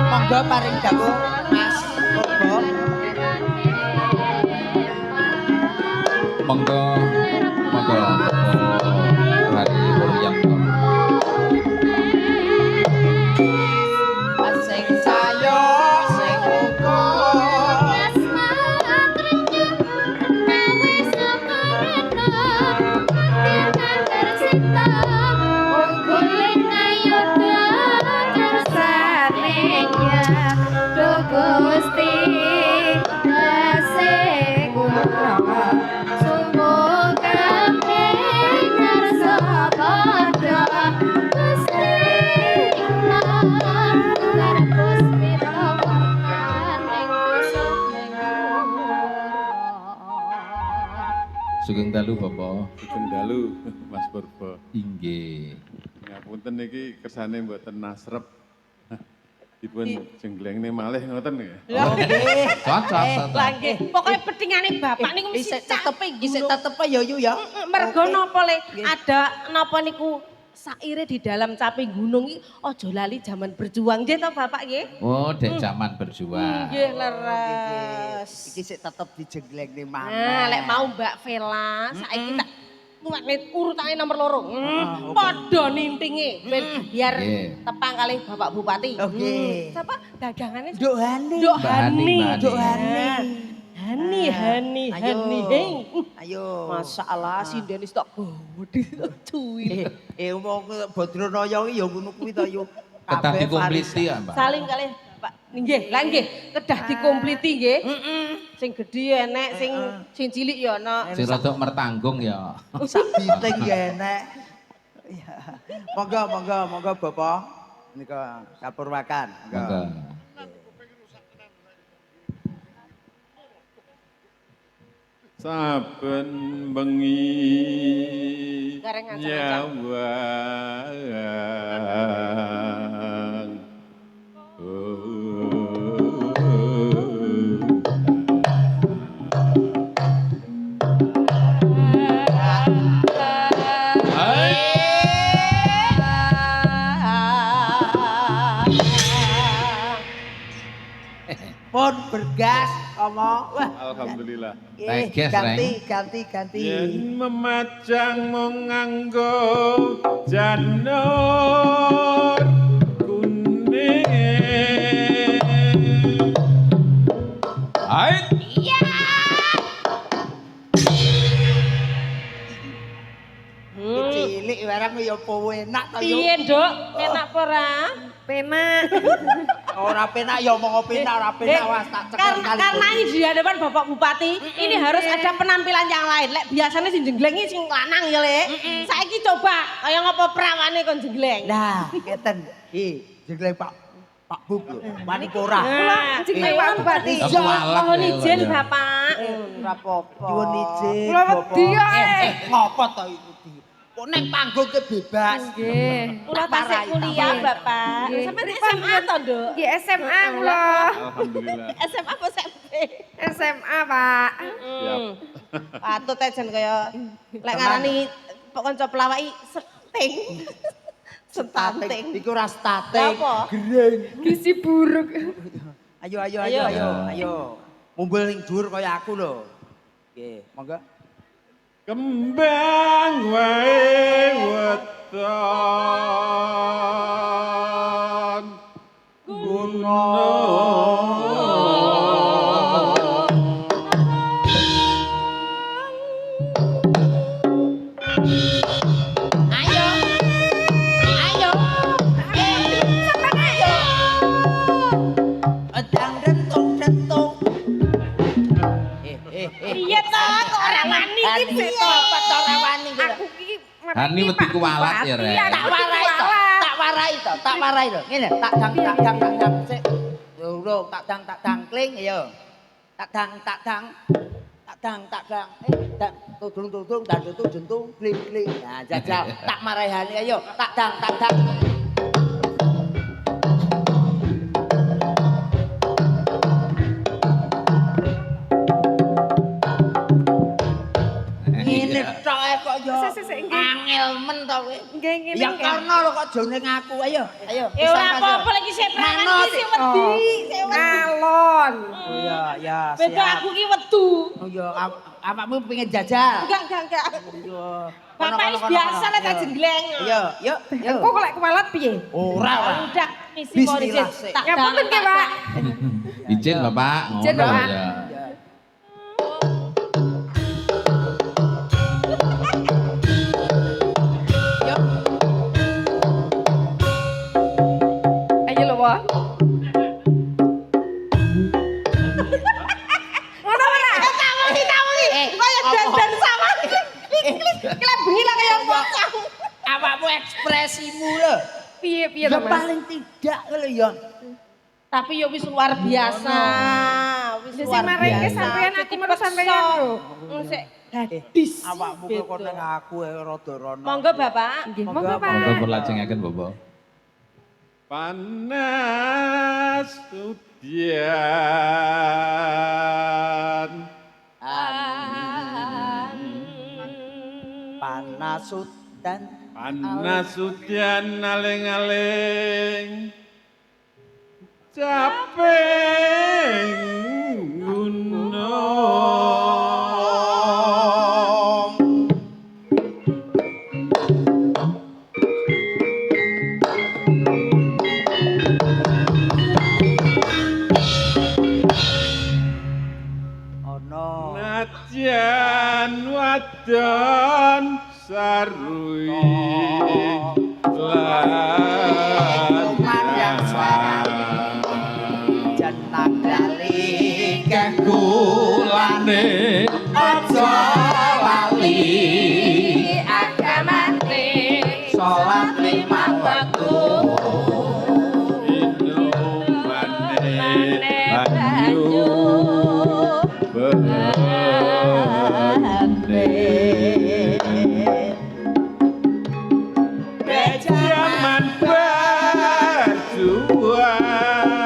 Monggo paring dawuh Mas. Monggo. Monggo Bapak Hari Wuryanto. Sing sayo sing uga. Gusti tasih kula sumuga ngarsa padha Gusti ngarepus pirawan ing kusuk Sugeng dalu Bapak. Sugeng dalu Mas Purba. Inggih. Ngapunten niki kersane mboten nasrep. Dipun jengglenge malih ngoten nggih. Cocok. Lah nggih, pokoke petingane Bapak niku mesti Isih tetepe, isih tetepe ya yu ya. mergo napa le ada napa niku saire di dalam caping gunung iki aja lali zaman berjuang nggih to Bapak nggih. Oh, dek zaman berjuang. Nggih leres. Iki sik tetep dijenglengne Nah, maneh. lek mau Mbak Vela saiki tak mulane urutane nomor 2. Padha nintinge ben biar Nggih. tepang kali Bapak Bupati. Oke. Siapa dagangannya? Nduk Hani. Nduk Mbak Hani, Hani. Mbak Nduk Hani. Hani. Hani, Ayo. Hani, hei. Ayo. Masya Allah, si Denis tak gede, cuy. Wong Badranaya iki ya ngono kuwi ta yu. Kedah Kabeh dikompliti ya, Mbak. Saling kali Bapak. Nggih, lah nggih, kedah dikompliti nggih. Sing gedhe enek, sing cilik ya ana. Sing rada mertanggung ya. sak biting ya enek. Ya. Monggo Bapak. Nika kapurwakan. Monggo. Saben bengi Gareng ancang-ancang. nyawang. Pun bergas omong. Wah. Alhamdulillah. Teges, Ganti. Yen memajang menganggo janur kuning. Ait. Cilik barang ya apa enak to yo. Piye, Nduk? Enak apa ora? penak Ora penak ya omong penak, ora penak was tak cekel kali. Karena ini di hadapan Bapak Bupati, ini harus ada penampilan yang lain. Lek biasanya sing jenggleng iki sing lanang ya, Lek. Saiki coba kaya ngapa prawane kon jenggleng. Nah, ngeten. Jengleng Pak Bub lho. Wani ora. Nah, jengleng Pak Bupati. Aku malak mohon ya, izin Pak. Bapak. Ora apa-apa. Nyuwun izin. Kula wedi ae. Ngopo to iku di? Kok ning panggung ke bebas. nggih Kula tasik kuliah, Bapak. Nggih. Sampe SMA to, Nduk? nggih SMA kula Alhamdulillah. SMA apa SMP? SMA Pak Siap. Patut aja kaya lek ngarani kanca pelawaki seting. Setanting. Iku ora statik. Apa? Gereng. gizi buruk Ayo. Ayo. Mumbul ning dhuwur kaya aku lho. Nggih, monggo. Kembang wae weton gunung Ayo. Ayo. Sampeyan ayo. Edang dentung. Iya ta, kok ora wani iki piye? Apa to ora wani iki? Aku ki Hani wedi kuwalat ya, Rek. Tak warai to. Ngene, tak dang. Sik. Durung tak dang kling ya. Tak dang. Tudung dan jentung kling. Nah, jajal tak marahi Hani ayo. Tak dang. Ini tok kok yo. Angel men to kowe. nggih ngene. Ya karena lo kok jone ngaku ayo. Ya ora apa-apa lagi sik preman iki sik wedi, sik wedi. Alon. Oh ya, Beda aku ki wedu. Oh ya, awakmu pengen jajal. Enggak. Iya. Bapak wis biasa lah tak jenggleng. Yuk. Kok lek kuwalat piye? Ora. Udah misi polisi. Tak Ngapunten nggih, Pak. Izin Bapak. Izin, Ngono, Bapak. ya. Ayo lho, Pak. Ngono ora? tawengi. Kaya dandan sama. Kira bengi lah kaya bocah. Awakmu ekspresimu lho. Piye Ya to, Mas? paling tidak lho ya. Tapi yo wis luar biasa. Wis Sing luar maringe biasa. sampean aku menurut sampean lho. Sik gadis. Awakmu kok nang aku rada rono. Monggo Bapak. Nggih, monggo, Monggo Pak. pun lajengaken Bapak. Panas udian Panas udan. Panas udian aling-aling caping gunung Ono. najan wadon sarui lan Jenang dari Kulane aja lali Agamane salat lima waktu inumane banyu Jaman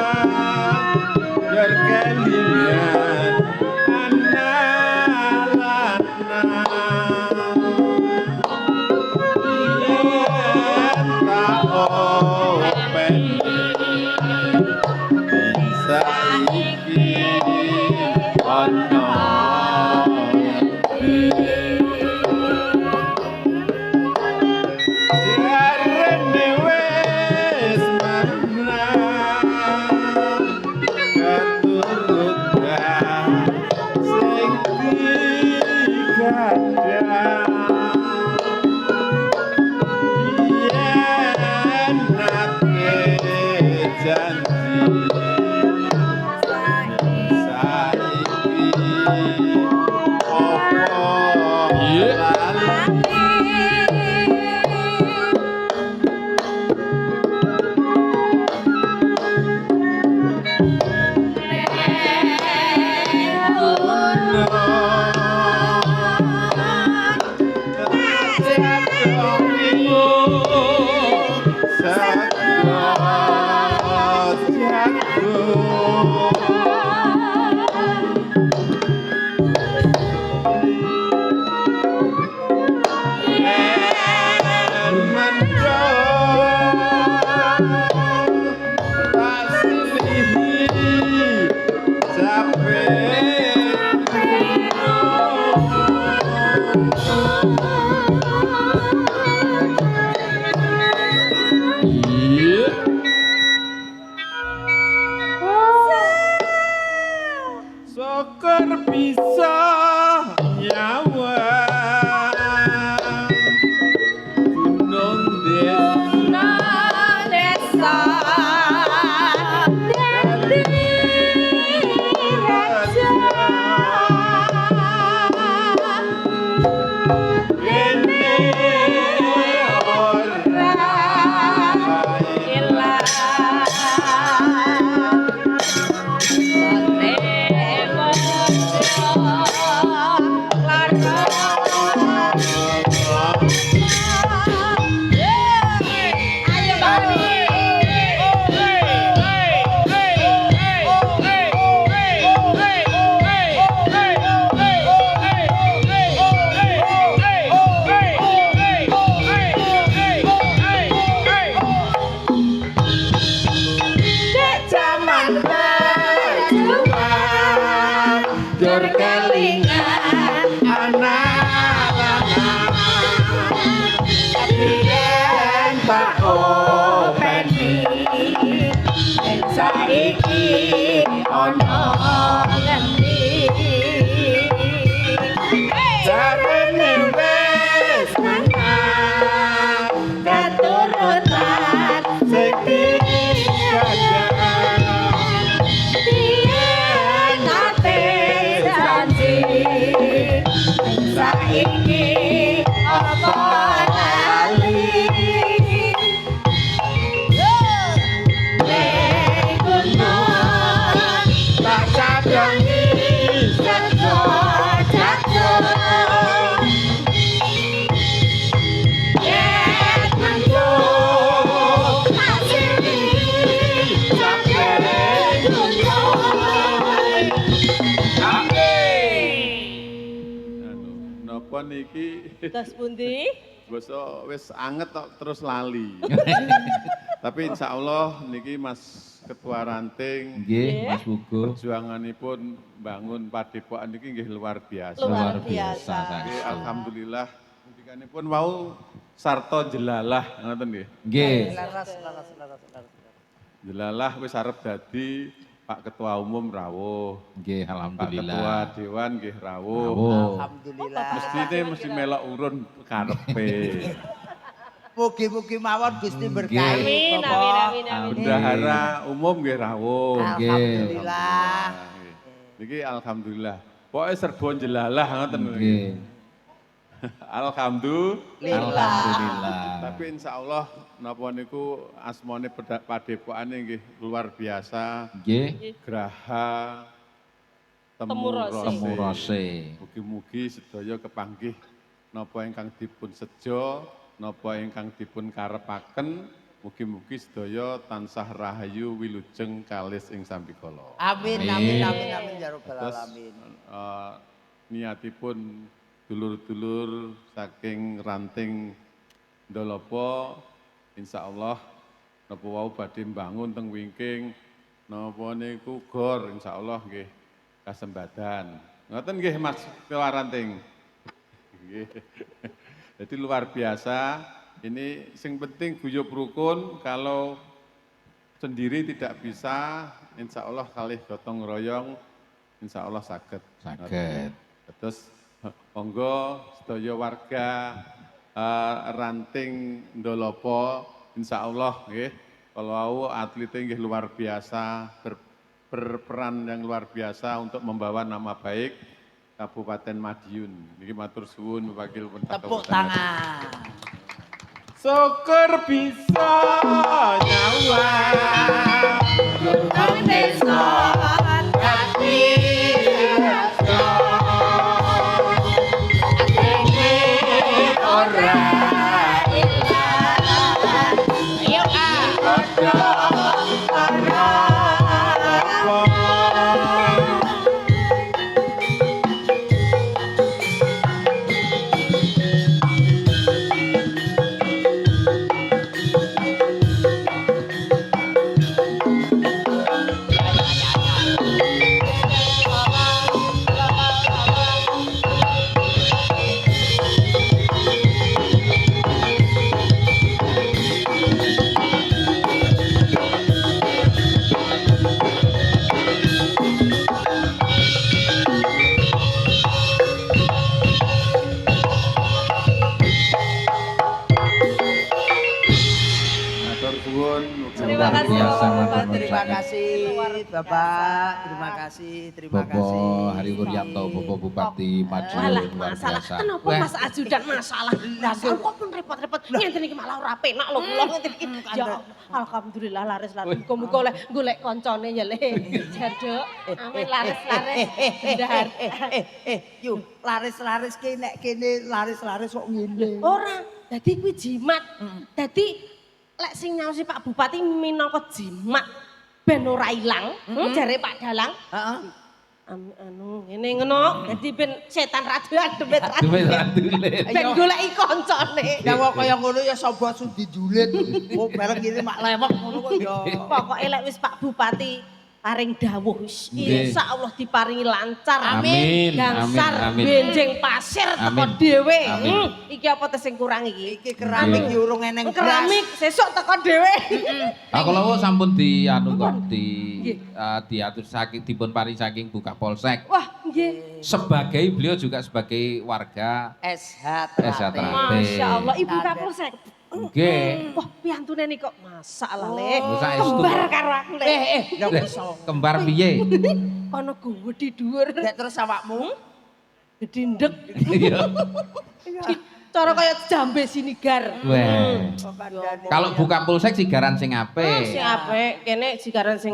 berjuang biar kelingan anak-anak yen tak open bisa iki ono jarene wis menang keturutan sing digadang yen nate janji saiki opo lali Dur kelingan anak-anak Biyen tak openi Yen saiki ono ngendi Jarene wis nang katurunan sing dijaga saiki apa lali ning gunung tak cadhangi sego jagung yen mangko asli sampe gunung Napa niki Das pundi? basa wis anget tok terus lali. Tapi insya Allah niki Mas Ketua Ranting Nggih, Mas Pugo. perjuanganipun bangun padepokan niki nggih luar biasa. Luar biasa. Nggih, alhamdulillah ngendikanipun wau sarta jelalah ngoten nggih. Nggih. Laras. Jelalah wis arep dadi Pak Ketua Umum rawuh. Nggih, Pak Ketua alhamdulillah. Dewan nggih rawuh. Rawuh. Alhamdulillah. Mestine mesti melok urun karepe. Mugi-mugi mawon Gusti berkahi. Amin, Bapak. amin, amin, amin. Bendahara umum nggih rawuh. Alhamdulillah. Niki alhamdulillah. Pokoke serba jelalah ngoten. Nggih. Alhamdulillah. Alhamdulillah. Tapi insya Allah napa niku asmane padepokane nggih luar biasa. Nggih, Graha Temurose. temurose. Mugi-mugi sedaya kepanggih napa ingkang dipun sejo, napa ingkang dipun karepaken, mugi-mugi sedaya tansah rahayu wilujeng kalis ing sambikala. Amin, amin, amin, amin, ya Rabbal Terus Alamin. niatipun dulur-dulur saking Ranting Ndolopo insyaallah napa wau badhe mbangun teng wingking napa niku gor insyaallah nggih kasembadan. Ngoten nggih Mas Ketua Ranting. Nggih. Jadi luar biasa. Ini sing penting guyub rukun, kalau sendiri tidak bisa, insya Allah kalih gotong royong, insya Allah saged. Saged. Terus monggo sedaya warga Ranting Ndolopo, insya Allah nggih, kalau atletnya nggih luar biasa, berperan yang luar biasa untuk membawa nama baik Kabupaten Madiun. Niki matur suwun wakil Tepuk tangan. Syukur bisa nyawa Gunung desa Kati rasa Ini ora ilang Ayo Odo ora luar biasa matur Terima nuwun. kasih Bapak, terima kasih, terima Bapak kasih. Hari Wuryanto, Bapak Bupati Madiun Walah luar masalah. biasa. Kenapa Wah, Mas Ajudan masalah? Masalah kok pun repot-repot. Ngenten iki malah ora penak lho kula ngenten iki. Ya alhamdulillah laris-laris. Muga-muga oleh golek koncone ya Le. Jaduk. Amin laris-laris. Ndar. Yuk, laris-laris ki nek kene laris-laris kok ngene. Ora, dadi kuwi jimat. Dadi lek sing nyaosi Pak Bupati minangka jimat ben ora ilang, jare Pak Dalang. Heeh. Anu ngene ngono. Dadi ben setan raduan demet duwe randule. ben goleki koncone. Ya kok kaya ngono ya sapa sudi julit. Oh bareng ngene mak lewek ngono kok ya. Pokoke lek wis Pak Bupati paring dawuh Nggih. insyaallah diparingi lancar. Amin, Gangsar amin, amin. benjing pasir teko Amin. dhewe. Amin. Iki apa tes sing kurang iki? Iki keramik ki urung eneng Keramik sesuk teko dhewe. Ah kalau sampun di anu kok di Nggih. diatur saking dipun paring saking Buka Polsek. Wah, nggih. Sebagai beliau juga sebagai warga SH SH Trate. Masya Allah, Ibu Kapolsek. Nggih. Wah, piantune nih kok masalah Le. Oh, saestu. Kembar karo aku Le. Ya iso. Kembar piye? Kono gede dhuwur. Nek terus awakmu Gedindek. Iya. Cara kaya jambe sinigar. Weh. Kalau Buka Polsek sigaran sing Sing apik. apik, kene sigaran sing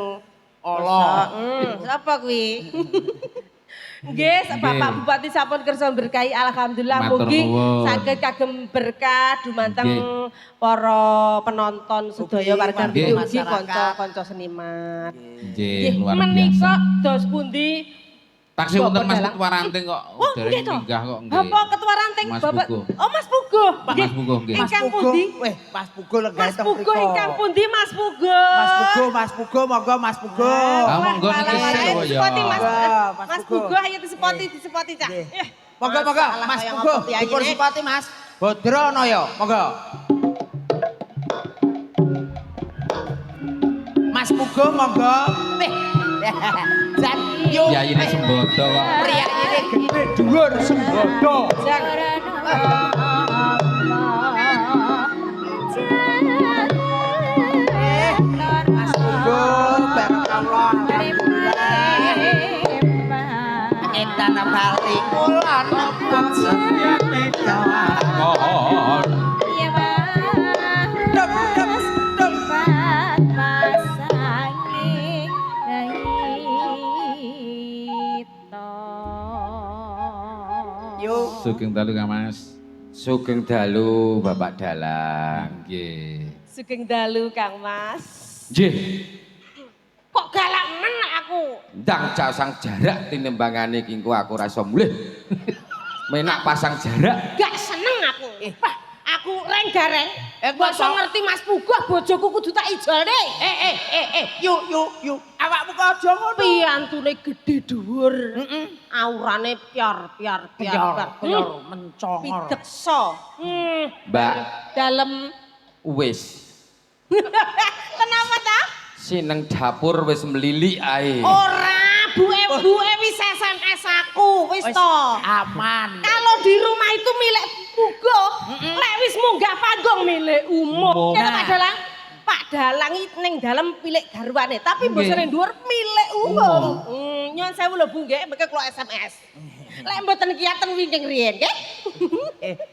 Allah. Siapa kuwi? Nggih, Bapak Bupati sampun kersa berkahi alhamdulillah Matur mugi nuwun. saged kagem berkah dumateng Nggih. para penonton sedaya Ugi, warga nggih. ugi Masyarakat. kanca-kanca seniman. Nggih, luar Menika biasa. dos pundi? Taksi wonten Bapak Mas Dalang. Ketua Ranting kok. Oh, Dereng nggih toh. minggah kok nggih. Bapak Ketua Ranting Mas Bapak. Pugo. Oh, Mas Pugo. Mas Pugo nggih. Ingkang Pugo. pundi? Weh, Mas Pugo lenggah Mas teng Pugo mriko. ingkang pundi Mas Pugo? Mas Pugo, monggo Mas Pugo. Ah, monggo niki Walah, sik ayo kok ya. disepoti, Mas. Mas Mas Pugo. Pugo ayo disepoti Cak. Nggih. Eh, Monggo masalah Mas kaya Pugo, ngopo piye dipun ini? sipati Mas. Bodrono ya, monggo. Mas Pugo monggo. Jan yo. Ya ini sembodo kok. Priyak ini gede dhuwur sembodo. Mas Pugo, barakallah alhamdulillah. Edan bali kula nopo senyate Mohon. Dep dep dep. Yuk. Sugeng dalu Kang Mas. Sugeng dalu Bapak Dalang. Nggih. Sugeng dalu Kang Mas. Nggih, Kok galak men aku? ndang pasang jarak tinembangane kingko aku ra iso mulih. Menak pasang jarak. Gak seneng aku. Wah, aku reng-gareng. kok Mbok ngerti Mas Pugo bojoku kudu tak ijone. Yuk. Awakmu kok aja ngono. Piantune gede dhuwur. Aurane piar. mencongor. Pideksa. Mbak, Dalem. wis Kenapa ta? sineng dapur wis mlili ae. Ora, buke wis SMS aku, wis to. Aman. Kalau di rumah itu milik Pugo, lek wis munggah panggung milik umum. Kene Pak Dalang. Pak Dalang iki ning dalem milik garwane, tapi mbosone dhuwur milik umum. Nyuwun sewu lho Bu nggih, mengke kula SMS. Lek mboten kiyaten wingking riyen nggih.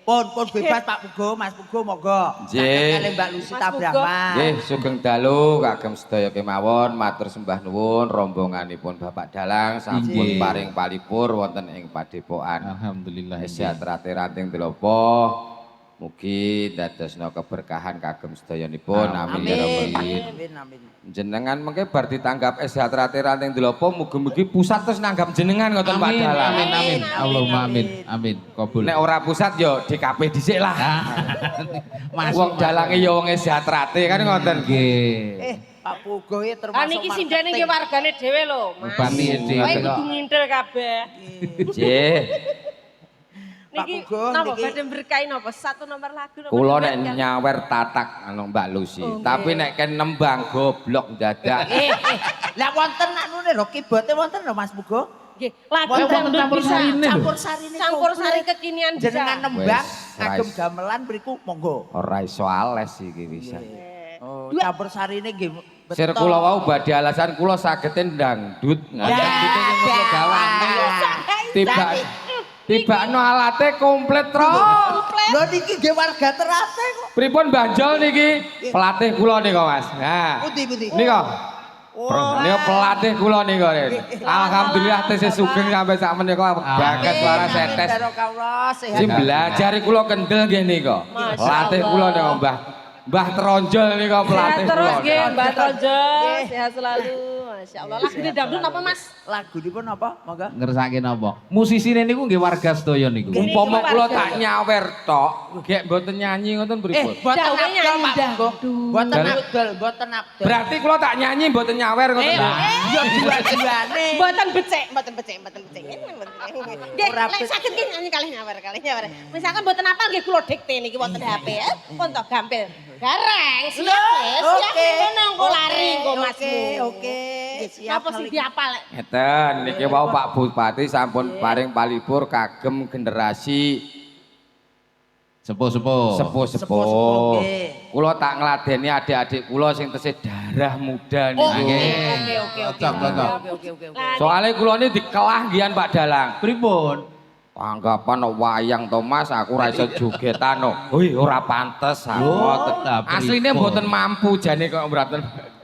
Pun bebas Pak Pugo, Mas Pugo monggo. Nggih. Kali Mbak Lucy Mas Tabrahman. Nggih, sugeng dalu kagem sedaya kemawon matur sembah nuwun rombonganipun Bapak Dalang sampun Nggih. paring palipur wonten ing Padepokan. Alhamdulillah. Sejahtera ranting Delopo. Mugi dadosna keberkahan kagem sedayanipun. Amin ya rabbal alamin. Amin. Jenengan mengke bar ditanggap sejahtera ranting Delopo mugi-mugi pusat terus nanggap jenengan ngoten Pak Amin, Dalang. amin, amin. Allahumma amin. Amin. Kabul. Nek ora pusat yo DKP dhisik lah. Mas Wong dalange yo wong sejahtera kan ngoten. nggih. Pak Pugo iki termasuk Ah niki sindene nggih wargane dhewe lho, Mas. Bupati dhewe Kowe kok. kudu ngintil kabeh. Nggih. Pak Niki Pugo, napa niki- badhe berkahi napa? Satu nomor lagu napa? Kula nek Kan? nyawer tatak anu Mbak Lucy. Oh, nggih. Tapi nek ken nembang goblok dadak. Lah wonten anune lho kibote wonten lho Mas Pugo. Nggih, lagu Wonten dangdut campur bisa. sarine lho. Campur sarine. Campur sari kekinian bisa. jenengan nembang Wes, kagem rais. gamelan mriku monggo. Ora iso ales iki bisa. Oh, campur sarine nggih. Sir kula wau badhe alasan kula sagete ndangdut. Tiba tibakno alate komplit tro. Lho niki nggih warga Ternate kok. Pripun banjol niki? Pelatih kula nika Mas. Nah. Pundi. Nika. Nika pelatih kula nika. Alhamdulillah tesih sugeng sampai sak menika bakat suara setes. Barokah sehat. Sing belajar kula kendel nggih nika. Pelatih kula nika Mbah Tronjol nika pelatih kula. Terus nggih Mbah Tronjol, sehat selalu. Masya Allah. Lagu dangdut apa Mas? Lagunipun apa? Monggo. Ngersake napa? Musisine niku nggih warga sedaya niku. Umpama kula tak nyawer tok, gek mboten nyanyi ngoten pripun? Mboten Dawe nyanyi abdol Pak. dangdut. Mboten abdol, mboten abdol. Berarti kula tak nyanyi mboten nyawer ngoten. Ya dua-duane. Mboten becik. Nggih, Ora lek saged nggih nyanyi kalih nyawer. Misalkan mboten apa nggih kula dikte niki wonten HP. Pun to gampil. Gareng, siap wis. Oke. Engko lari engko Mas. Oke. Apa sing diapal? Ngeten, niki wau Pak Bupati sampun paring palipur kagem generasi Sepuh-sepuh. sepuh-sepuh. nggih. Kula tak ngladeni adik-adik kula sing tesih darah muda niku. Oke. Oke. Soale kula ini dikelah ngian Pak Dalang. Pripun? Anggapan wayang Thomas aku ora iso jogetan. Hoi ora pantes aku. lah, pripun? Asline mboten mampu jane kok mboten.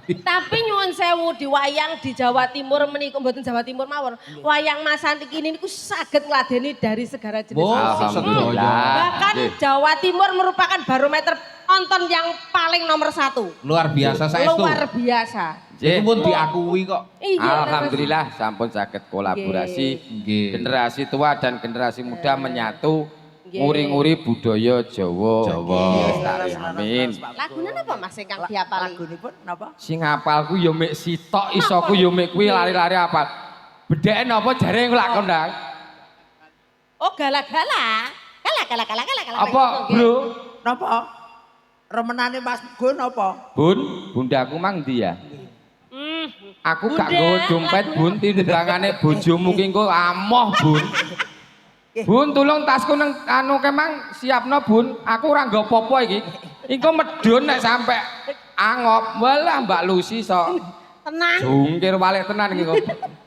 Tapi nyuwun sewu di wayang di Jawa Timur menika mboten Jawa Timur mawon. Wayang Mas Santi kini niku saged ngladeni dari segala jenis Oh, musik. Alhamdulillah. Bahkan Jawa Timur merupakan barometer penonton yang paling nomor 1. Luar biasa saestu. Luar biasa. Itu pun diakui kok. Iya. Alhamdulillah sampun saged kolaborasi Nggih. generasi tua dan generasi muda menyatu Nggih. nguri-nguri budaya Jawa. Jawa. Lestari, amin. Lagune napa Mas ingkang diapali? Lagunipun napa? Sing hafalku ya mek sitok isoku ya mek kuwi lari-lari hafal. Bedheke napa jare nglak kondang? Oh gala-gala. Gala. Apa, Bro? Napa? Remenane Mas Gun apa? Bun, bundaku mang ndi ya? Aku gak Bunda, nggawa dompet, Bun, timbangane bojomu ki engko amoh, Bun. Bun, tulung tasku nang anu kemang siapno, Bun. Aku ora nggo apa-apa iki. Engko medhun nek sampe angop. Walah Mbak Lucy sok. Tenang. Jungkir balik tenan iki kok.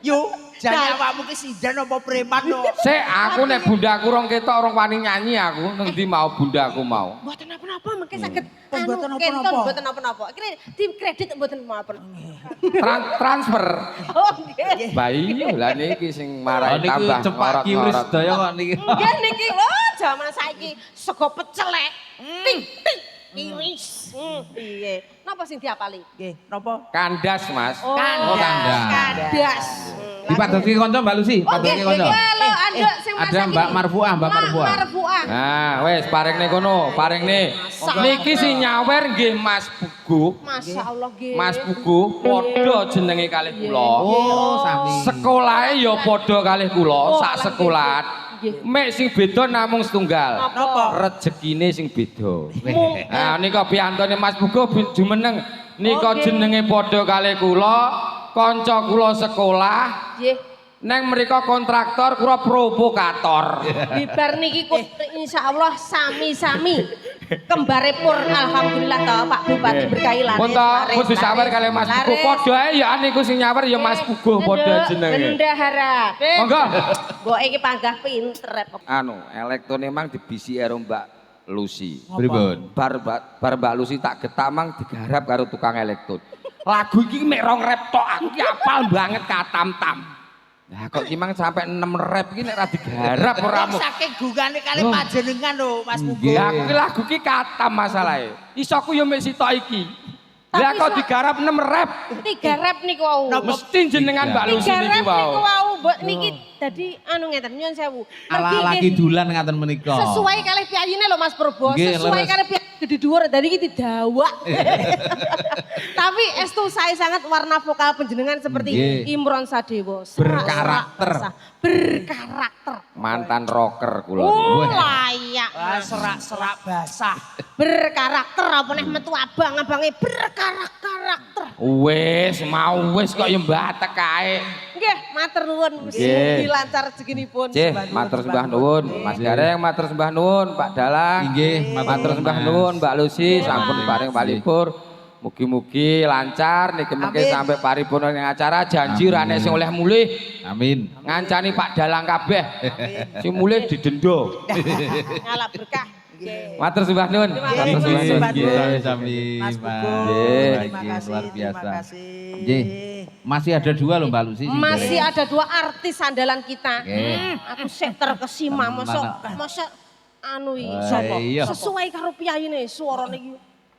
Yo, jane awakmu ki sindan apa preman no? Sik aku nek bundaku rong ketok rong wani nyanyi aku nang ndi mau bundaku mau. Mboten apa-apa mengke saged Mboten kenton apa-apa. mboten apa-apa. Iki tim kredit mboten apa. Transfer. Oh nggih. Bayi lah niki sing Oh marai niku tambah cepak kiwris ngorot-ngorot. sedaya kok niki. Nggih niki lho jaman saiki sego pecelek. Ting iris. Iya. Napa sing diapali? Nggih, napa? Kandas, Mas. Oh, kandas. Kandas. Dipadoki kanca Mbak Lucy, Oh nggih, padoki kanca. lho anduk sing Ada masak Mbak iki. Marfuah, Mbak Marfuah. Marfuah. Nah, wes paringne kono, paringne. Niki sing nyawer nggih Mas Puguh. Masyaallah nggih. Mas Puguh padha jenenge kalih kula. Oh, sami. Sekolahe ya padha kalih kula, sak sekolahan. Nggih. Mek sing beda namung setunggal. Napa? Rezekine sing beda. Nah, nika biantone Mas Puguh jumeneng. Nika Oke. jenenge padha kalih kula, kanca kula sekolah. Nggih. Neng mereka kontraktor, kura provokator. Bibar niki insyaallah sami-sami. Kembare pur alhamdulillah to Pak Bupati berkahi laris. Pun kudu sabar kali Mas Puguh. Padha ae ya niku sing nyawer ya Mas Puguh padha jenenge. Bendahara. Monggo. Mbok iki panggah pinter. Anu, elektron emang dibisi karo Mbak Lucy. Pripun? Bar Mbak Lucy tak getamang digarap karo tukang elektron. Lagu iki mek rong rap tok aku ki apal banget katam-tam. Lah kok kimang sampai 6 rap iki nek ra digarap ora mu. Saking gungane kali panjenengan lho Mas Puguh. Nggih. Lah aku lagu ki katam masalahe. Isoku yo mek sitok iki. Lah kok digarap 6 rap. 3 rap niku wau. Mesti jenengan Mbak Lucy 3 niki rap niku wau. wau mbok niki dadi anu ngeten nyuwun sewu. Ala lagi dulan ngaten menika. Sesuai kali piyayine lho Mas Probo, Nggih, sesuai leres. kali piyayi gede dhuwur dadi iki didawak. Tapi estu saya sangat warna vokal penjenengan seperti Nggih. Imron Sadewo. Berkarakter. Berkarakter. Mantan rocker kula. Oh, layak. Ah, serak-serak basah. Berkarakter apa neh metu abang-abange berkarakter. Wis mau wis kok ya mbatek kae. Nggih, matur nuwun. Nggih. Dilancar rezekinipun. Nggih, matur sembah nuwun. Mas Gareng matur sembah nuwun, Pak Dalang. Nggih, matur sembah nuwun Mbak Lucy sampun paring palipur. Mugi-mugi lancar niki mengke Amin. sampai paripurna ning acara janji Amin. ra nek sing oleh mulih Amin. ngancani Pak Dalang kabeh. Sing mulih didenda. Ngalap berkah. Matur sembah nuwun. Matur sembah nuwun. Nggih. Sami, Mas Mas. Buko, Nggih. terima kasih, Luar biasa. terima kasih. Nggih. Masih ada 2 loh Mbak Lucy. Masih ada 2 artis andalan kita. Oke. Aku sik terkesima mosok anu iki sapa? iya. Sesuai karo piyayine suarane iki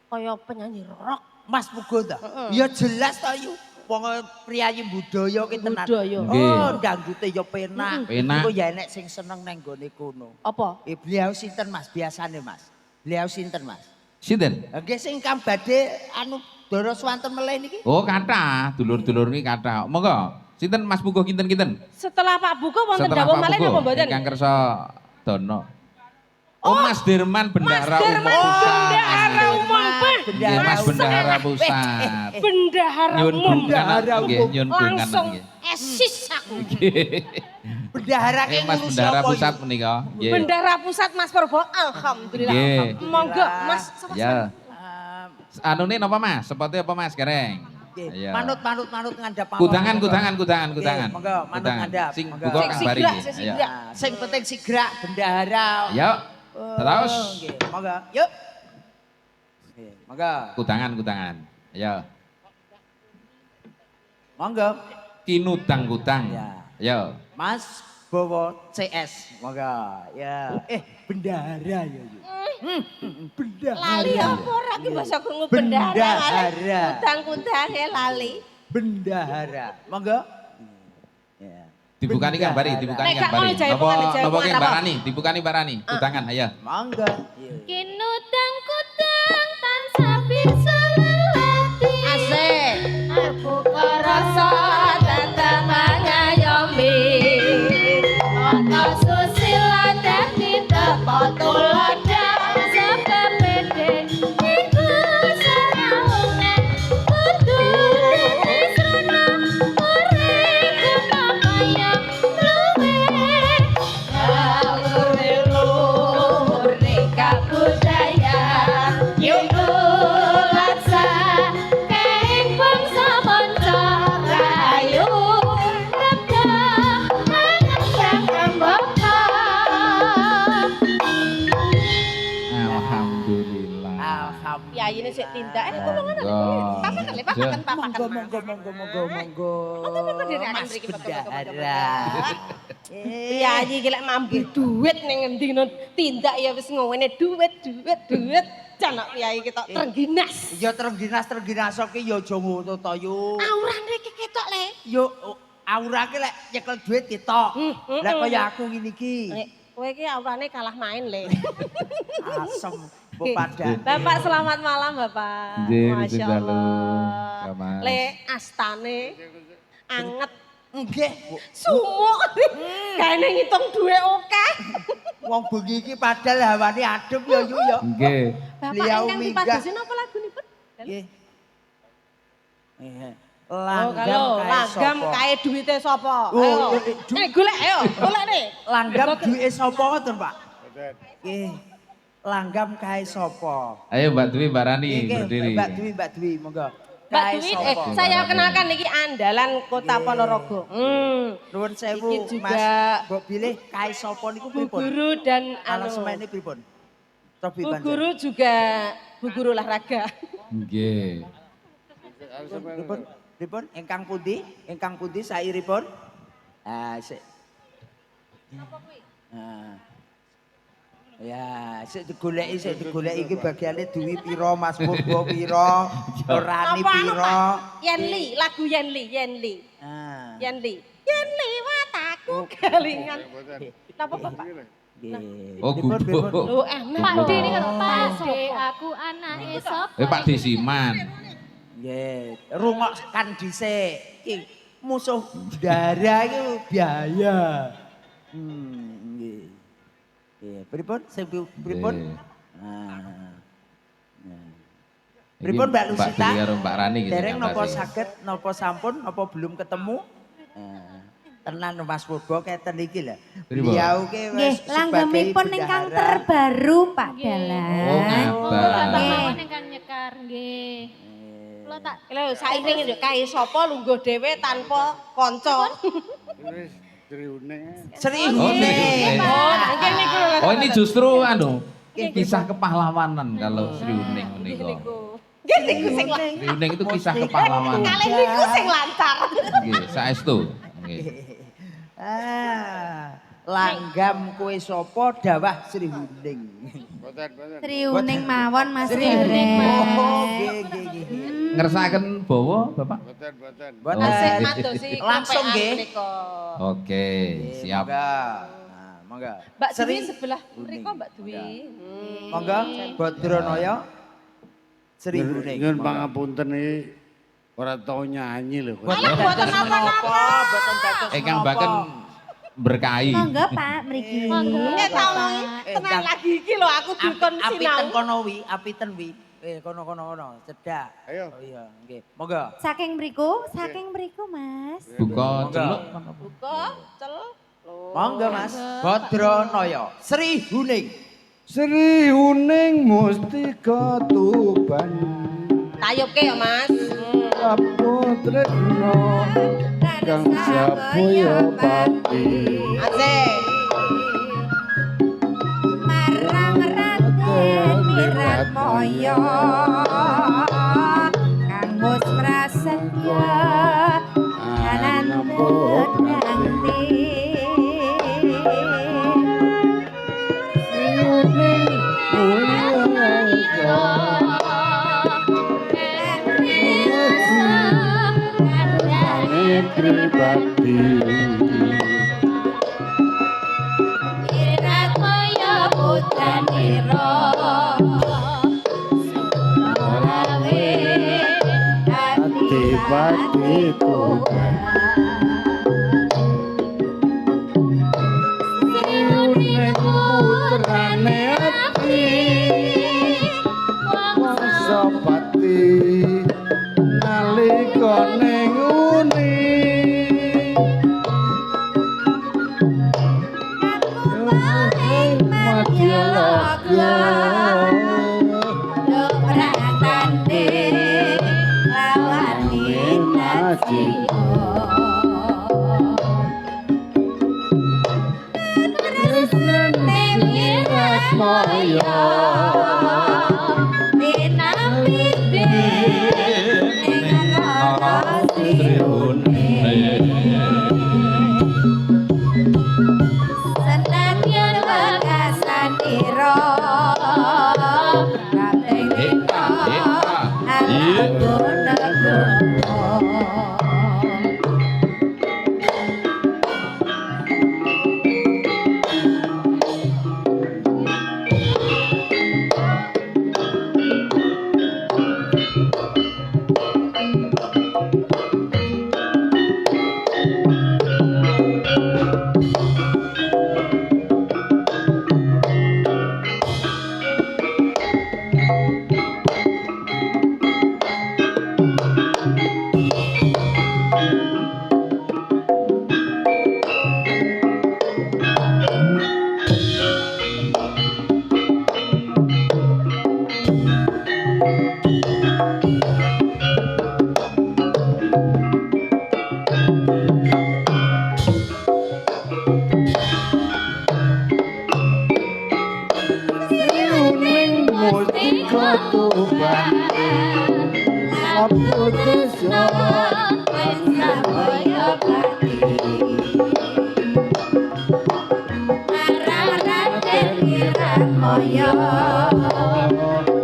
kaya penyanyi rock. Mas Pugo ta? Ya jelas ta yu. Wong priyayi budaya ki tenan. Budaya. Nggih. Oh, dangdute ya penak. Penak. Iku ya enek sing seneng nang gone kono. Apa? Beliau sinten Mas biasane Mas? Beliau sinten Mas? Sinten? Nggih sing kam badhe anu Doro Swanten meleh niki. Oh, kathah, dulur-dulur niki kathah. Monggo. Sinten Mas Puguh kinten-kinten? Setelah Pak Buko wonten Setelah dawuh Pak malih Puguh, napa mboten? ingkang kersa dono. Oh, Mas Dirman Bendahara Mas Dirman Umum Pusat. Bendahara Umum, Pak. Nggih, Mas Bendahara Pusat. Bendahara Nyun umum. gunganan nggih, nyun gunganan Langsung nggih. esis aku. Bendahara ki Mas ngurus Bendahara apa, Pusat Yu? menika. Nggih. Bendahara Pusat Mas Purbo, alhamdulillah. Nggih. Monggo Mas. sama-sama. Ya. Ah, Anu nih napa Mas? Seperti apa Mas Gereng? nggih. Iya. Manut ngandhap mawon. Kudangan, Monggo. kudangan. Nggih, monggo, manut Kudangan. ngandhap, Sing monggo. buka Sing Kang Bari. sigrak, nggih. sing Ayo. sigrak. Ah, sing penting sigrak bendahara. Ayo. Terus. Nggih, monggo. Yuk. Nggih, monggo. Kudangan. Ayo. Monggo. Kinudang-kudang. Ya. Ayo. Mas Bowo CS. Monggo. Ya. Bendahara ya. Yu. Bendahara. Lali apa ora ki basa krungu bendahara. Bendahara. Kudang-kudange lali. Bendahara. Monggo. Ya. Dibukani Kang Bari, dibukani Nek Kang gak mau Bari. jahe Napa bukan jahe napa bukan Kang apa? Barani? Dibukani Barani. Kudangan ayo. Monggo. Iya. Kinudang-kudang tansah bisa lelati. Asik. Aku kerasa tata mangayombi. Ana susila dadi teko tuladang sepepede. Iku sarawungan kudu dene srana. Uripku kaya luwe. Luhur kabudayan. Iku laksa kaing bangsa manca rayu. Rabda angang kambaka. Alhamdulillah. Alhamdulillah. Piyayine sik tindak tulungan. Monggo. Papakan, Ya. papakan. Monggo. Monggo dherekan Mas mriki, Bendahara. Piyayi iki lek mambu duit ning ngendi no tindak ya wis ngene duit. Janak piyayi kita terengginas. Ya terengginas ki ya aja ngono to Yu. Aurane iki ketok le. Yo aura ki lek nyekel duit ketok. Lah kaya aku ngene iki. Kowe iki aurane kalah main le. Asem pepadane. Bapak selamat malam Bapak. Nggih, Masya Gusti Allah. Ya, Mas. Le astane anget Nggih. sumuk. Kayane ngitung duwe akeh. Wong bengi iki padahal hawane adem ya Yu ya. Nggih. Bapak Beliau ingkang minggah. dipadosi napa lagunipun? Nggih. Kalau langgam kae duwite sapa? Oh, Ayo. Golek ayo, golek nih. Langgam duwike sapa ngoten, Pak? Nggih. Langgam kae sapa? Ayo Mbak Dwi Barani Nggih, berdiri. Mbak Dwi, monggo. Mbak Kae Dwi, sapa? saya kenalkan niki andalan Kota Ponorogo. Nuwun sewu, Iki juga Mas. Mbok bilih kae sapa niku Bu pripun? Guru dan Ana anu. semene pripun? Cobi Bu panjenengan. Guru juga Bu Guru olahraga. Nggih. Pripun? Ingkang pundi? Ingkang pundi sairipun? Ah, sik. Ah. Ya, sik digoleki iki bagiane Dwi pira, Mas Purbo pira, Rani Napa anu, pira. Pak? Yenli, lagu Yenli. Ah. Yenli wataku kelingan. Napa Bapak? Nggih. Oh, Pripun, gubuh. pripun? Lu enak. Pak lho. D ini kan Pak D, aku anake sapa? Pak Desiman. Nggih, rungokkan dhisik. Iki musuh darah iki biaya. Nggih. Nggih, pripun? Sing pripun? Nggih. Ah. Nah. Iki Pripun Mbak Lusita? Mbak Dwi karo Mbak Rani gitu. Dereng yang napa pasti. saged napa sampun napa belum ketemu? Tenan Mas Purbo keten iki lho. Pripun? Beliau ki Nggih, wis langgamipun sebagai ingkang bendahara. terbaru Pak Oh, Dalang. ngabar. Oh, Nggih. mawon ingkang nyekar nggih. kula tak Lho saiki yo kae sapa lungguh dhewe tanpa kanca. Sri Oh, Uning. Sri Uning. Oh, ini justru kisah kepahlawanan kalau Sri Uning menika. Nggih niku sing Sri Uning itu kisah kepahlawanan. kalih niku sing lancar. Nggih, saestu. Nggih. Langgam kowe sapa dawah Sri Uning. Sri Uning mawon Mas Sri Derek. Uning. Oh, nggih. Ngersakaken bawa, Bapak? Asik madosi Langsung nggih. Oke, siap. Monggo. Mbak Sri Dwi sebelah mriko Mbak Dwi. Monggo Badranaya Sri Uning. Nyun pangapunten iki ora tau nyanyi lho. Alah mboten napa-napa. Boten dados Kang Baken berkahi. Monggo Pak mriki. Nek tau tenan lagi iki lho aku dikon Apiten sinau. kono wi, apiten wi. Kono, cedak. Ayo. Oh iya, nggih. Monggo. Saking mriku Mas. Buka celuk. Buka cel. Monggo Mas. Badranaya Sri Uning. Sri Uning Mustika Tuban Tayubke ya Mas. Saputresno Kang Saboya Pati Asik. Marang Raden Wiratmaya Kang Mus Prasetya Anandut Nganti Sri Uning Mulia pribadi Wiratmaya putranira Surawe Adipati Tuban Sri Uning putrane ati Wangsa Sapati nalika ning uni Madyalaga Dobrakane lawan minati Ratmaya Sri Uning. Senadyan wekasan ira kaping dina alagun-agun Uning Mustika Tuban Saputresno Sabaya pati Marang Raden Wiratmaya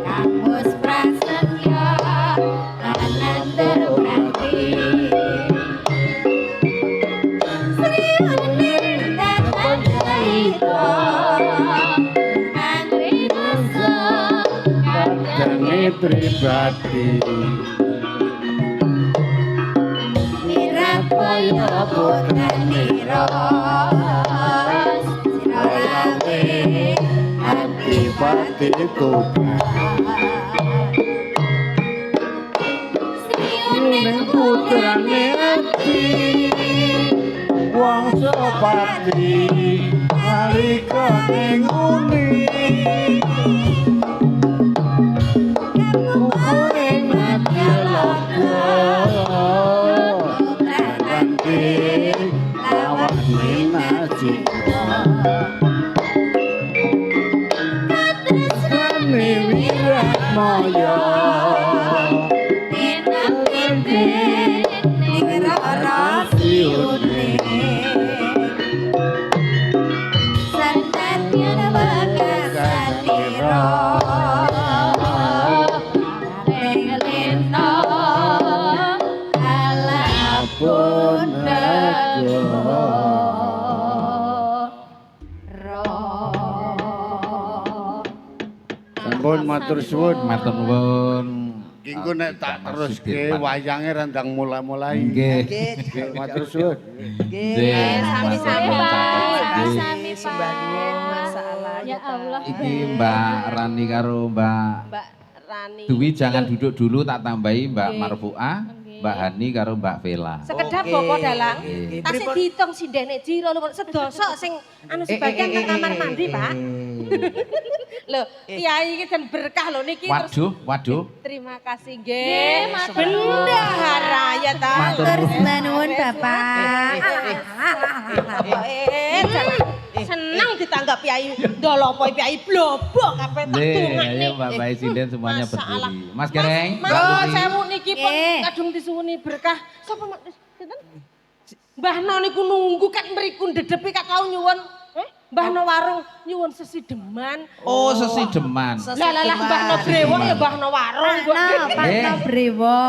Kang Mus Prasetya Anandar Prati Sri Uning datang cerita Angri Nusa Kadane pribadi Wiratmaya putranira Sirawe Adipati Tuban Sri Uning putrane ati Wangsa Pati nalika ning uni Uning Madyalaga moyo Pinang-pinting ning rasiune Senadyan wekasanira Lelena alapun negara sampun matur suwun Matur nuwun. kengko nek tak teruske Mas wayange rendang mula-mulai Nggih. Nggih, matur suwun Nggih. Sami-sami, Pak. Nggih. Sami, Pak. Masalah Ya Allah. Iki Mbak Rani karo Mbak Mbak Rani. Dwi jangan duduk dulu, tak tambahi Mbak Nggih. Marfuah, Mbak Hani karo Mbak Vela. Sekedap kok dalang. Nggih. Tasik diitung sindene jiro lho sedoso sing anu sebagian nang kamar mandi, Pak. Lho, kiai iki den berkah lho niki terus. Waduh. Terima kasih nggih. matur Bendahara ya ta. Matur nuwun Bapak. Jangan senang ditanggap kiai ndolopo kiai blobok kabeh tak Nih, dongakne. ayo Mbak Bayi Sinden semuanya Masalah. berdiri. Mas Gereng, Mbak Mas, Lucy. sewu niki pun Nggih. kadung disuwuni berkah. Sapa Mak? Sinten? Mbah No niku nunggu kat mriku ndedepi kat tau nyuwun. Mbah No warung nyuwun sesideman. Oh, sesideman. Lah Mbah No brewok ya Mbah No warung. Pak No Brewo.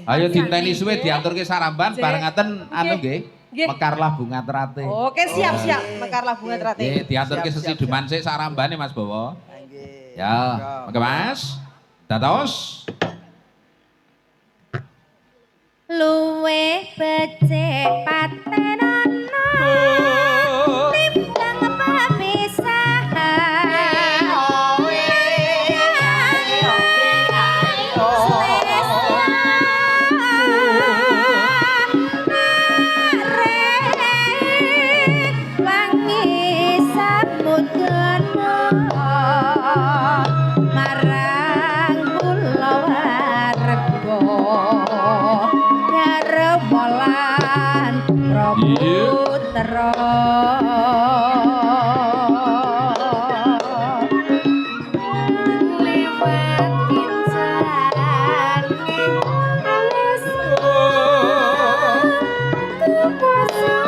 Ayo dinteni suwe diaturke saramban barengaken anu nggih. Nggih. Mekarlah bunga terate. Oke, siap-siap. Mekarlah bunga terate. Nggih, diaturke sesideman sik sarambane Mas Bowo. Ya, oke Mas. Dados. Luwih becik patenana timbang pamisahan wangi samudana marang kula warga garwalan praputra liwat kincanging alas kuposo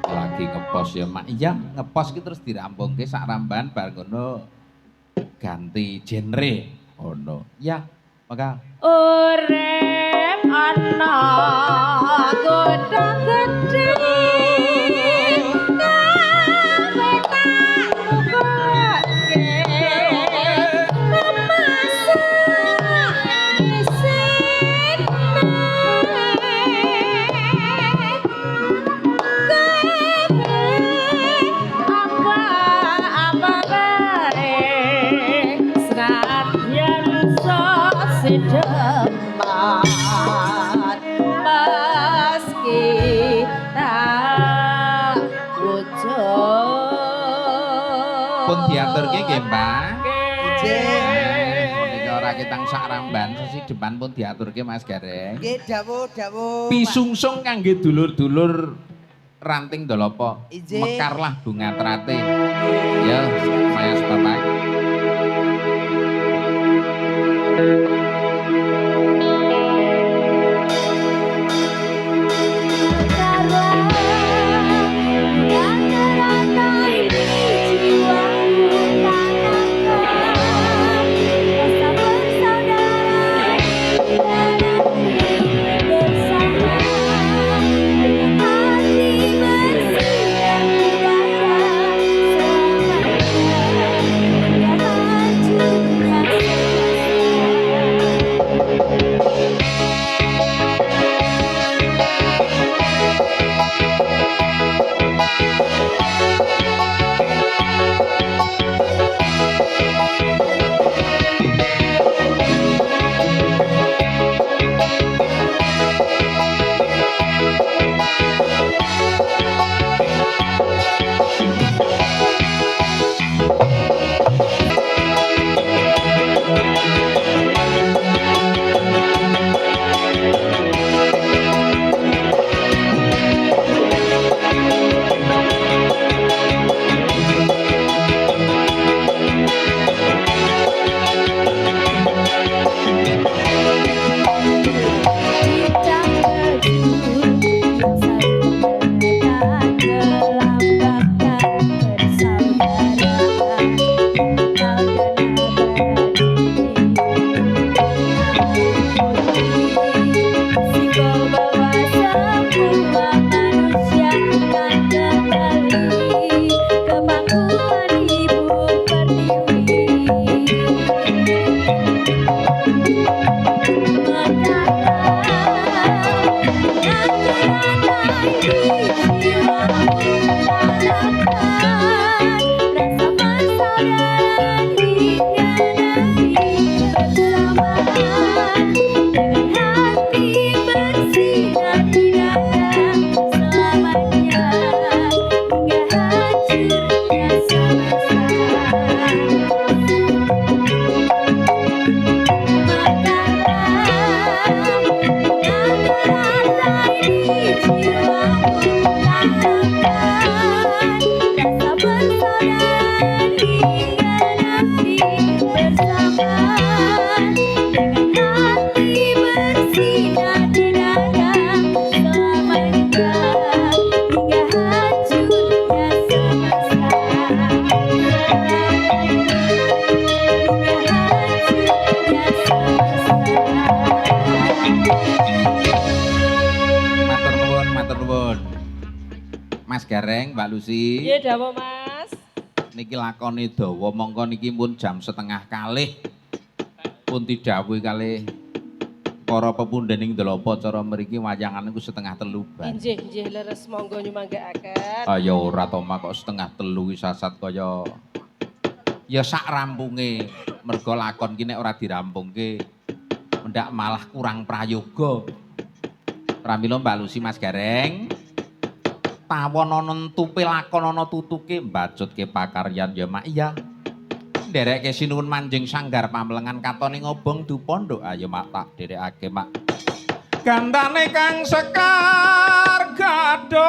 Lagi ngepos ya Mak. Iya, ngepos ki terus dirampungke sak ramban bar ngono ganti genre. Ono. Ya, maka Urip ana godhong gedhe kabeh tak lupakke memasak isin apa bae senadyan sedeman meski tak wujud pun diaturke nggih Mbak. Menika ora ketang sak ramban sesi depan pun diaturke Mas Gareng. Nggih, dawuh. Pisungsung kangge dulur-dulur ranting dolopo. Ije. Mekarlah bunga terate. Ya, Mas Bapak. Mas Gareng, Mbak Lucy. Iya, dawuh Mas. Niki lakoni dawa mongko niki pun jam 1:30. Pun didhawuhi kalih para pepundhening Dolopo cara mriki wayangan niku 2:30 ban. Injih, injih leres monggo nyumanggaaken. Ya ora to mak kok 2:30 sasat kaya ya sak rampunge. Mergo lakon ki nek ora dirampungke mendak malah kurang prayoga. Pramila Mbak Lucy Mas Gareng. Tawon ana entupe lakon ana tutuke mbajutke pakaryan ya mak iya. Nderekke sinuwun manjing sanggar pamlengan katone ngobong dupondhok ayo mak tak derekake mak. Gandane kang sekar gaduh